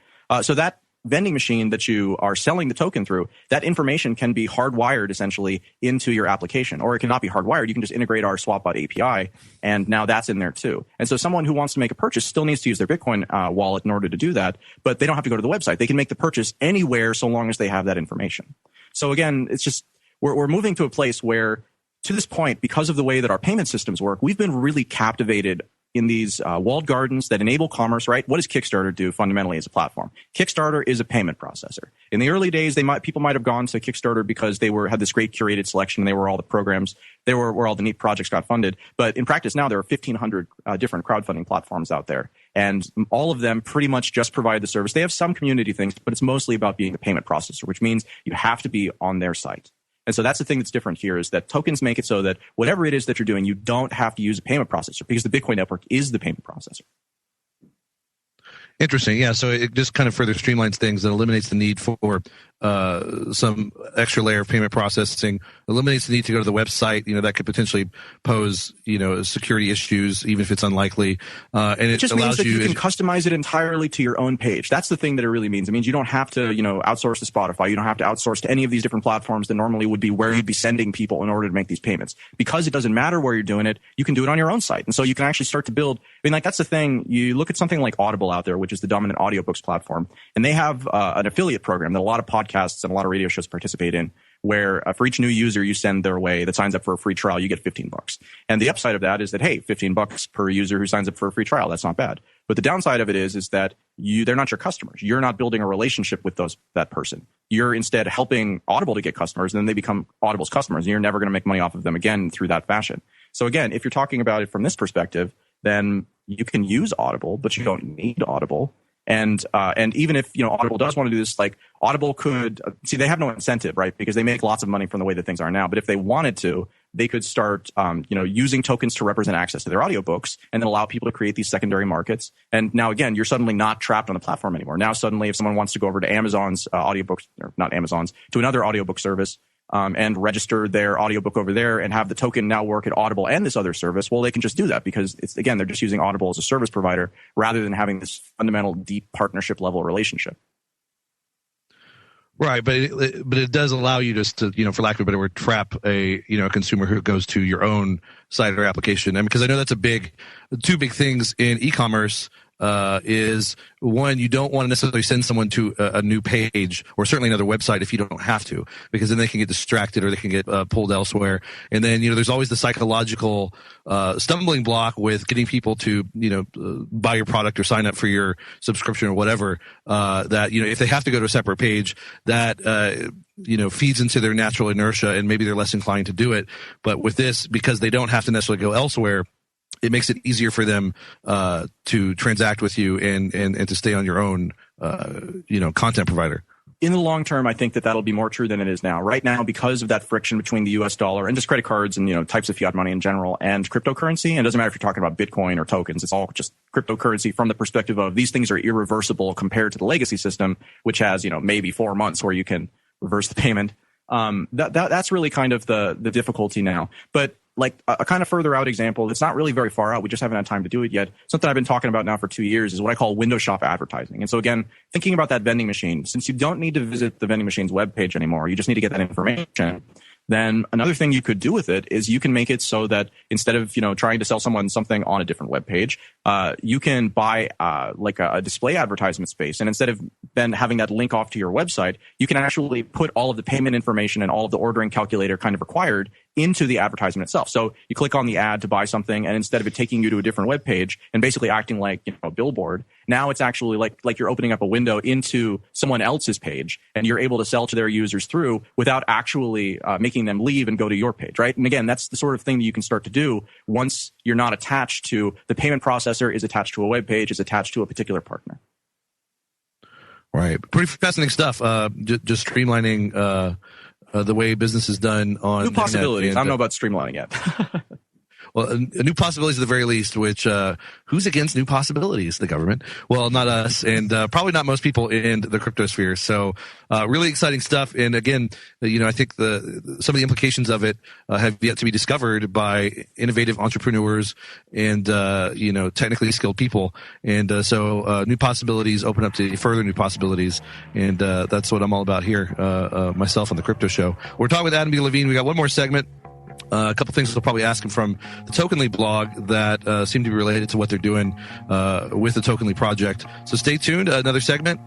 Speaker 8: So that vending machine that you are selling the token through, that information can be hardwired essentially into your application, or it cannot be hardwired. You can just integrate our SwapBot API, and now that's in there too. And so someone who wants to make a purchase still needs to use their Bitcoin wallet in order to do that, but they don't have to go to the website. They can make the purchase anywhere so long as they have that information. So again, it's just we're moving to a place where, to this point, because of the way that our payment systems work, we've been really captivated in these walled gardens that enable commerce, right? What does Kickstarter do fundamentally as a platform? Kickstarter is a payment processor. In the early days, people might have gone to Kickstarter because they had this great curated selection, and they were all the programs, they were where all the neat projects got funded. But in practice now, there are 1,500 different crowdfunding platforms out there, and all of them pretty much just provide the service. They have some community things, but it's mostly about being a payment processor, which means you have to be on their site. And so that's the thing that's different here, is that tokens make it so that whatever it is that you're doing, you don't have to use a payment processor, because the Bitcoin network is the payment processor.
Speaker 7: Interesting. Yeah. So it just kind of further streamlines things and eliminates the need for some extra layer of payment processing, eliminates the need to go to the website. That could potentially pose, security issues, even if it's unlikely. And it just allows
Speaker 8: means that you can customize it entirely to your own page. That's the thing that it really means. It means you don't have to, outsource to Spotify. You don't have to outsource to any of these different platforms that normally would be where you'd be sending people in order to make these payments. Because it doesn't matter where you're doing it, you can do it on your own site. And so you can actually start to build. That's the thing. You look at something like Audible out there, which is the dominant audiobooks platform, and they have an affiliate program that a lot of podcasts and a lot of radio shows participate in, where for each new user you send their way that signs up for a free trial, you get $15. And the upside of that is that, hey, $15 per user who signs up for a free trial, that's not bad. But the downside of it is that they're not your customers. You're not building a relationship with that person. You're instead helping Audible to get customers, and then they become Audible's customers, and you're never going to make money off of them again through that fashion. So again, if you're talking about it from this perspective, then you can use Audible, but you don't need Audible. And even if, Audible does want to do this, like Audible could see, they have no incentive, right? Because they make lots of money from the way that things are now. But if they wanted to, they could start, using tokens to represent access to their audiobooks, and then allow people to create these secondary markets. And now again, you're suddenly not trapped on the platform anymore. Now suddenly, if someone wants to go over to Amazon's audiobooks, or not Amazon's, to another audiobook service, and register their audiobook over there and have the token now work at Audible and this other service, well, they can just do that, because they're just using Audible as a service provider rather than having this fundamental deep partnership level relationship.
Speaker 7: Right, but it does allow you just to, for lack of a better word, trap a consumer who goes to your own site or application. Because I know that's two big things in e-commerce. is one, you don't want to necessarily send someone to a new page or certainly another website if you don't have to, because then they can get distracted or they can get pulled elsewhere. And then, there's always the psychological stumbling block with getting people to, buy your product or sign up for your subscription or whatever, that, if they have to go to a separate page, that, feeds into their natural inertia and maybe they're less inclined to do it. But with this, because they don't have to necessarily go elsewhere, it makes it easier for them to transact with you and to stay on your own, content provider.
Speaker 17: In the long term, I think that that'll be more true than it is now. Right now, because of that friction between the U.S. dollar and just credit cards and, types of fiat money in general and cryptocurrency, and it doesn't matter if you're talking about Bitcoin or tokens, it's all just cryptocurrency from the perspective of these things are irreversible compared to the legacy system, which has, maybe 4 months where you can reverse the payment. That's really kind of the difficulty now. But like a kind of further out example, it's not really very far out. We just haven't had time to do it yet. Something I've been talking about now for 2 years is what I call window shop advertising. And so again, thinking about that vending machine, since you don't need to visit the vending machine's webpage anymore, you just need to get that information. Then another thing you could do with it is you can make it so that instead of, trying to sell someone something on a different web page, you can buy like a display advertisement space. And instead of then having that link off to your website, you can actually put all of the payment information and all of the ordering calculator kind of required into the advertisement itself. So you click on the ad to buy something, and instead of it taking you to a different web page and basically acting like a billboard, now it's actually like you're opening up a window into someone else's page, and you're able to sell to their users through without actually making them leave and go to your page, right? And again, that's the sort of thing that you can start to do once you're not attached to the payment processor is attached to a web page, is attached to a particular partner.
Speaker 7: Right. Pretty fascinating stuff. Just streamlining the way business is done on
Speaker 17: new possibilities. I don't know about streamlining yet.
Speaker 7: Well, new possibilities at the very least, which, who's against new possibilities? The government. Well, not us, and probably not most people in the cryptosphere. So, really exciting stuff. And again, I think some of the implications of it have yet to be discovered by innovative entrepreneurs and, technically skilled people. And so new possibilities open up to further new possibilities. And that's what I'm all about here, myself on the Crypto Show. We're talking with Adam B. Levine. We got one more segment. A couple things we'll probably ask him from the Tokenly blog that seem to be related to what they're doing with the Tokenly project. So stay tuned. Another segment.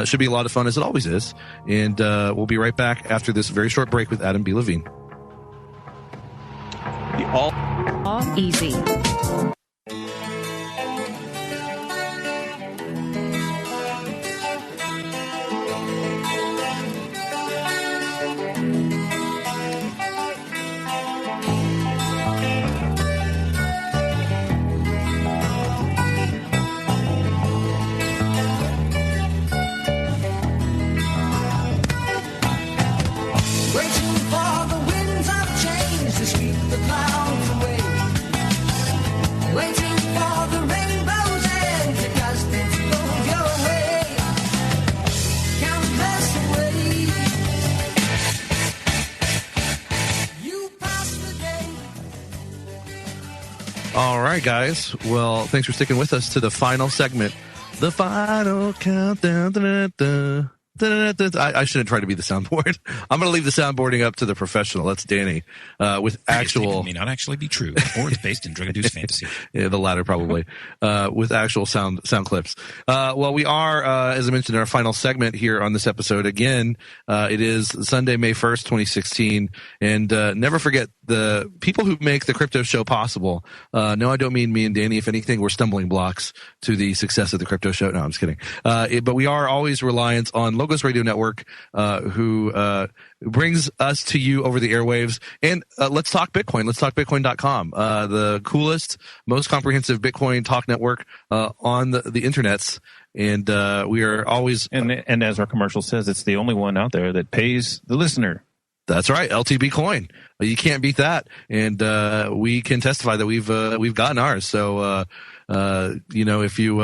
Speaker 7: Should be a lot of fun, as it always is. And we'll be right back after this very short break with Adam B. Levine.
Speaker 12: All easy.
Speaker 7: All right, guys. Well, thanks for sticking with us to the final segment. The final countdown. Da-da-da-da. I shouldn't try to be the soundboard. I'm going to leave the soundboarding up to the professional. That's Danny. With actual,
Speaker 18: it may not actually be true, or it's based in drug-induced fantasy.
Speaker 7: Yeah, the latter probably. With actual sound clips. Well, we are, as I mentioned, in our final segment here on this episode. Again, it is Sunday, May 1st, 2016, and never forget the people who make the Crypto Show possible. No, I don't mean me and Danny. If anything, we're stumbling blocks to the success of the Crypto Show. No, I'm just kidding. But we are always reliant on Logos Radio Network, who brings us to you over the airwaves. And let's talk Bitcoin. Let's talk Bitcoin.com, the coolest, most comprehensive Bitcoin talk network on the internets. And we are always
Speaker 9: and as our commercial says, it's the only one out there that pays the listener.
Speaker 7: That's right, LTB coin. You can't beat that, and we can testify that we've gotten ours. So if you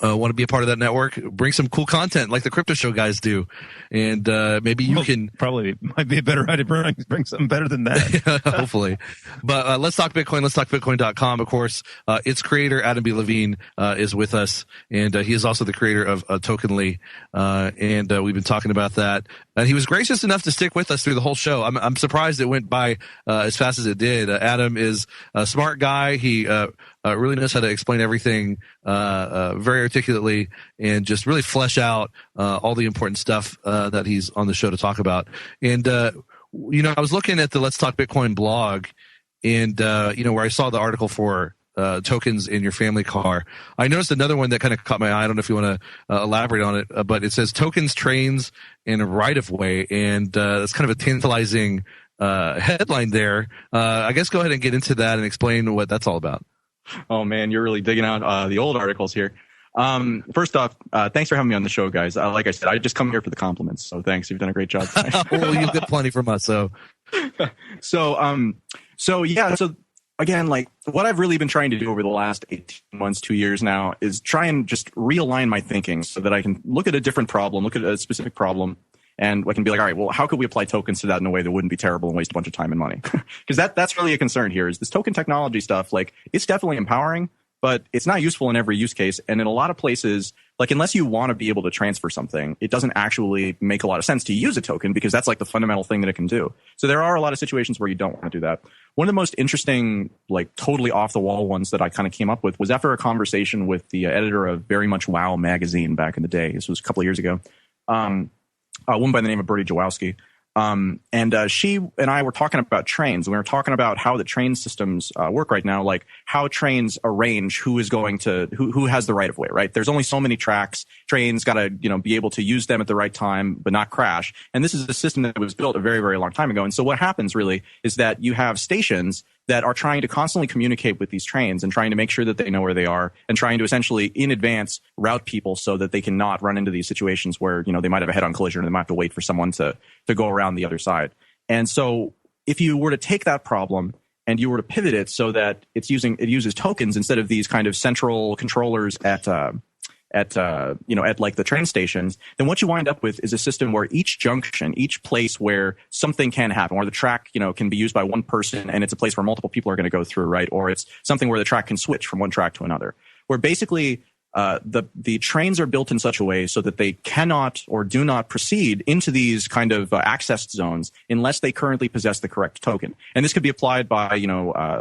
Speaker 7: want to be a part of that network, bring some cool content like the Crypto Show guys do, and maybe you can
Speaker 9: probably might be a better idea to bring something better than that.
Speaker 7: Hopefully. But let's talk Bitcoin. Let's talk Bitcoin.com. Of course, its creator Adam B. Levine is with us, and he is also the creator of Tokenly, and we've been talking about that. And he was gracious enough to stick with us through the whole show. I'm surprised it went by as fast as it did. Adam is a smart guy. He really knows how to explain everything very articulately and just really flesh out all the important stuff that he's on the show to talk about. And I was looking at the Let's Talk Bitcoin blog, and where I saw the article for tokens in your family car. I noticed another one that kind of caught my eye. I don't know if you want to elaborate on it, but it says tokens, trains, and right of way, and that's kind of a tantalizing headline there. I guess go ahead and get into that and explain what that's all about.
Speaker 17: Oh man, you're really digging out the old articles here. First off, thanks for having me on the show, guys. Like I said, I just come here for the compliments, so thanks. You've done a great job tonight.
Speaker 7: Well, you've got plenty from us, so.
Speaker 17: So again, like what I've really been trying to do over the last 18 months, 2 years now, is try and just realign my thinking so that I can look at a different problem, look at a specific problem, and I can be like, all right, well, how could we apply tokens to that in a way that wouldn't be terrible and waste a bunch of time and money? Because that's really a concern here is this token technology stuff. Like, it's definitely empowering, but it's not useful in every use case. And in a lot of places, like unless you want to be able to transfer something, it doesn't actually make a lot of sense to use a token because that's like the fundamental thing that it can do. So there are a lot of situations where you don't want to do that. One of the most interesting, like totally off the wall ones that I kind of came up with was after a conversation with the editor of Very Much Wow magazine back in the day. This was a couple of years ago. A woman by the name of Bertie Jawowski. She and I were talking about trains. We were talking about how the train systems work right now, like how trains arrange who is going to who has the right of way, right? There's only so many tracks. Trains got to, be able to use them at the right time, but not crash. And this is a system that was built a very, very long time ago. And so what happens really is that you have stations that are trying to constantly communicate with these trains and trying to make sure that they know where they are and trying to essentially in advance route people so that they can not run into these situations where, they might have a head-on collision and they might have to wait for someone to go around the other side. And so if you were to take that problem and you were to pivot it so that it uses tokens instead of these kind of central controllers at like the train stations, then what you wind up with is a system where each junction, each place where something can happen, where the track, can be used by one person and it's a place where multiple people are going to go through, right? Or it's something where the track can switch from one track to another, where basically the trains are built in such a way so that they cannot or do not proceed into these kind of access zones unless they currently possess the correct token. And this could be applied by,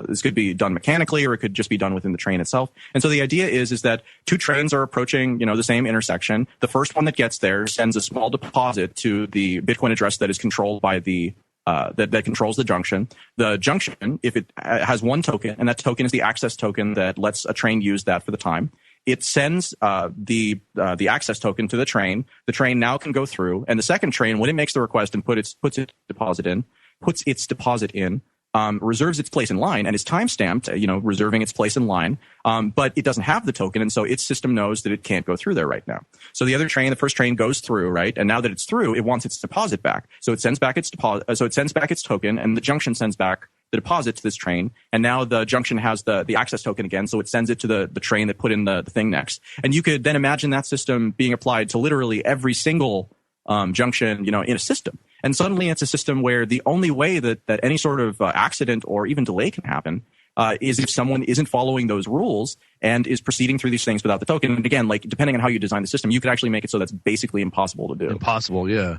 Speaker 17: this could be done mechanically or it could just be done within the train itself. And so the idea is that two trains are approaching, the same intersection. The first one that gets there sends a small deposit to the Bitcoin address that is controlled by that controls the junction. The junction, if it has one token, and that token is the access token that lets a train use that for the time, it sends the access token to the train. The train now can go through, and the second train, when it makes the request and puts its deposit in, reserves its place in line and is time-stamped, reserving its place in line, but it doesn't have the token, and so its system knows that it can't go through there right now. So the first train goes through, right, and now that it's through, it wants its deposit back. So it sends back its token, and the junction sends back the deposit to this train, and now the junction has the access token again, so it sends it to the train that put in the thing next. And you could then imagine that system being applied to literally every single junction, in a system. And suddenly it's a system where the only way that any sort of accident or even delay can happen is if someone isn't following those rules and is proceeding through these things without the token. And again, like depending on how you design the system, you could actually make it so that's basically impossible to do.
Speaker 7: Impossible, yeah.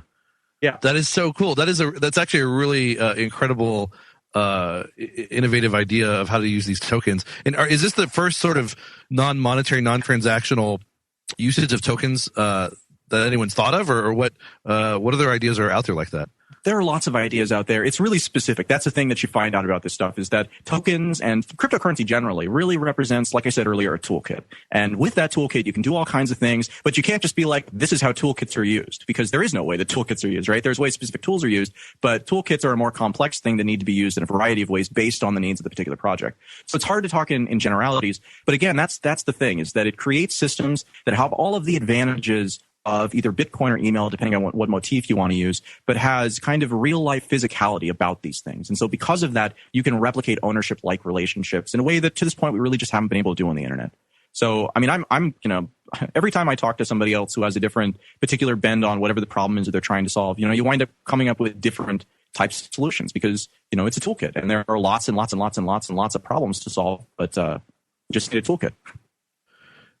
Speaker 17: Yeah.
Speaker 7: That is so cool. That's actually a really incredible innovative idea of how to use these tokens. And is this the first sort of non-monetary, non-transactional usage of tokens that anyone's thought of, or what other ideas are out there like that?
Speaker 17: There are lots of ideas out there. It's really specific. That's the thing that you find out about this stuff is that tokens and cryptocurrency generally really represents, like I said earlier, a toolkit. And with that toolkit, you can do all kinds of things, but you can't just be like, this is how toolkits are used, because there is no way that toolkits are used, right? There's ways specific tools are used, but toolkits are a more complex thing that need to be used in a variety of ways based on the needs of the particular project. So it's hard to talk in generalities. But again, that's the thing, is that it creates systems that have all of the advantages of either Bitcoin or email, depending on what motif you want to use, but has kind of real life physicality about these things. And so because of that, you can replicate ownership like relationships in a way that to this point we really just haven't been able to do on the internet. So, I mean, I'm every time I talk to somebody else who has a different particular bend on whatever the problem is that they're trying to solve, you wind up coming up with different types of solutions because, it's a toolkit and there are lots and lots and lots and lots and lots of problems to solve, but just need a toolkit.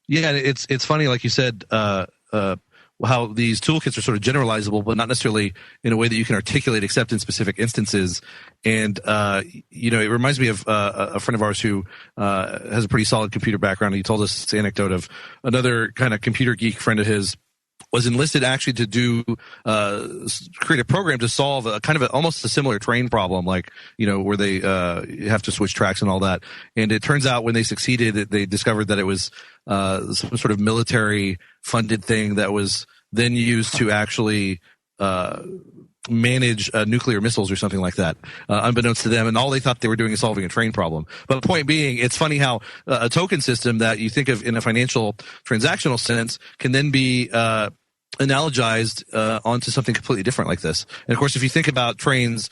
Speaker 7: Yeah, it's funny, like you said, how these toolkits are sort of generalizable, but not necessarily in a way that you can articulate except in specific instances. And, it reminds me of a friend of ours who has a pretty solid computer background. He told us this anecdote of another kind of computer geek friend of his was enlisted actually to do create a program to solve a kind of almost a similar train problem, like, where they have to switch tracks and all that. And it turns out when they succeeded, they discovered that it was some sort of military funded thing that was then used to actually manage nuclear missiles or something like that, unbeknownst to them. And all they thought they were doing is solving a train problem. But the point being, it's funny how a token system that you think of in a financial transactional sense can then be analogized onto something completely different like this. And of course, if you think about trains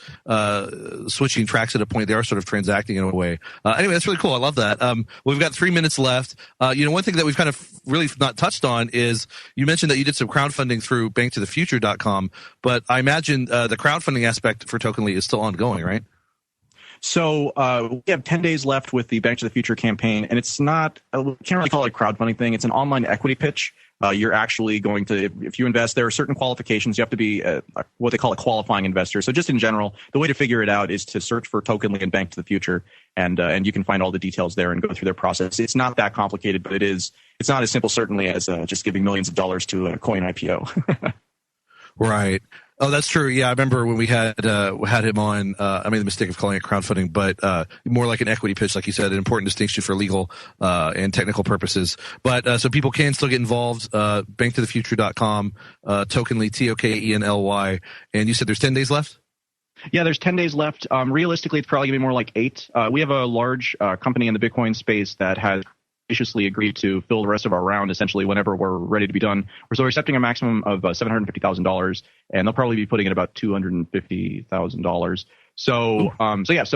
Speaker 7: switching tracks at a point, they are sort of transacting in a way. Anyway, that's really cool. I love that. We've got 3 minutes left. One thing that we've kind of really not touched on is you mentioned that you did some crowdfunding through banktothefuture.com, but I imagine the crowdfunding aspect for Tokenly is still ongoing, right?
Speaker 17: So we have 10 days left with the Bank to the Future campaign, and it's not – we can't really call it a crowdfunding thing. It's an online equity pitch. You're actually going to – if you invest, there are certain qualifications. You have to be what they call a qualifying investor. So just in general, the way to figure it out is to search for Tokenly and Bank to the Future, and you can find all the details there and go through their process. It's not that complicated, but it's not as simple certainly as just giving millions of dollars to a coin IPO.
Speaker 7: Right. Oh, that's true. Yeah, I remember when we had him on. I made the mistake of calling it crowdfunding, but more like an equity pitch, like you said, an important distinction for legal and technical purposes. But so people can still get involved. Banktothefuture.com, Tokenly, Tokenly, and you said there's 10 days left.
Speaker 17: Yeah, there's 10 days left. Realistically, it's probably gonna be more like 8. We have a large company in the Bitcoin space that has graciously agreed to fill the rest of our round essentially whenever we're ready to be done. So we're accepting a maximum of $750,000, and they'll probably be putting in about $250,000. So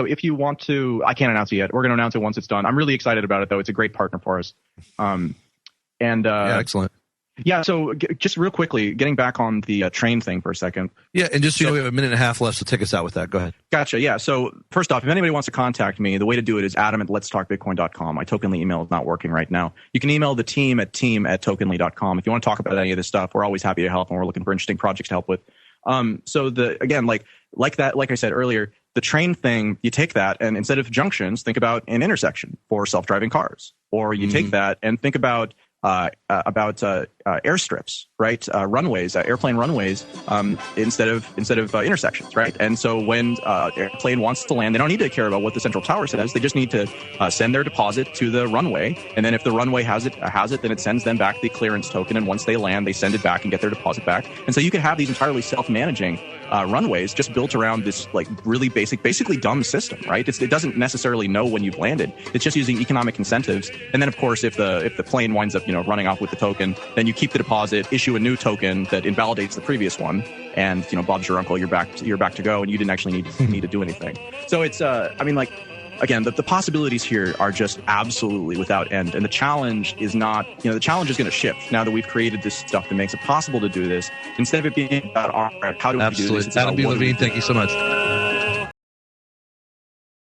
Speaker 17: if you want to, I can't announce it yet. We're going to announce it once it's done. I'm really excited about it, though. It's a great partner for us.
Speaker 7: Yeah, excellent.
Speaker 17: Yeah, so just real quickly, getting back on the train thing for a second.
Speaker 7: Yeah, and just we have a minute and a half left, so take us out with that. Go ahead.
Speaker 17: Gotcha. Yeah, so first off, if anybody wants to contact me, the way to do it is adam@letstalkbitcoin.com. My Tokenly email is not working right now. You can email the team at team@tokenly.com. If you want to talk about any of this stuff, we're always happy to help, and we're looking for interesting projects to help with. So like I said earlier, the train thing, you take that, and instead of junctions, think about an intersection for self-driving cars. Or you take that and think about airstrips, right? Runways, airplane runways, instead of intersections, right? And so when airplane wants to land, they don't need to care about what the central tower says. They just need to send their deposit to the runway, and then if the runway has it, then it sends them back the clearance token. And once they land, they send it back and get their deposit back. And so you could have these entirely self-managing runways just built around this like really basically dumb system, right? It doesn't necessarily know when you've landed. It's just using economic incentives. And then of course, if the plane winds up running off with the token, then you keep the deposit, issue a new token that invalidates the previous one, and Bob's your uncle, you're back to go, and you didn't actually need to do anything. So it's again, the possibilities here are just absolutely without end. And the challenge is not, the challenge is going to shift now that we've created this stuff that makes it possible to do this. Instead of it being about, all right, how do we do this?
Speaker 7: Adam B. Levine, thank you so much.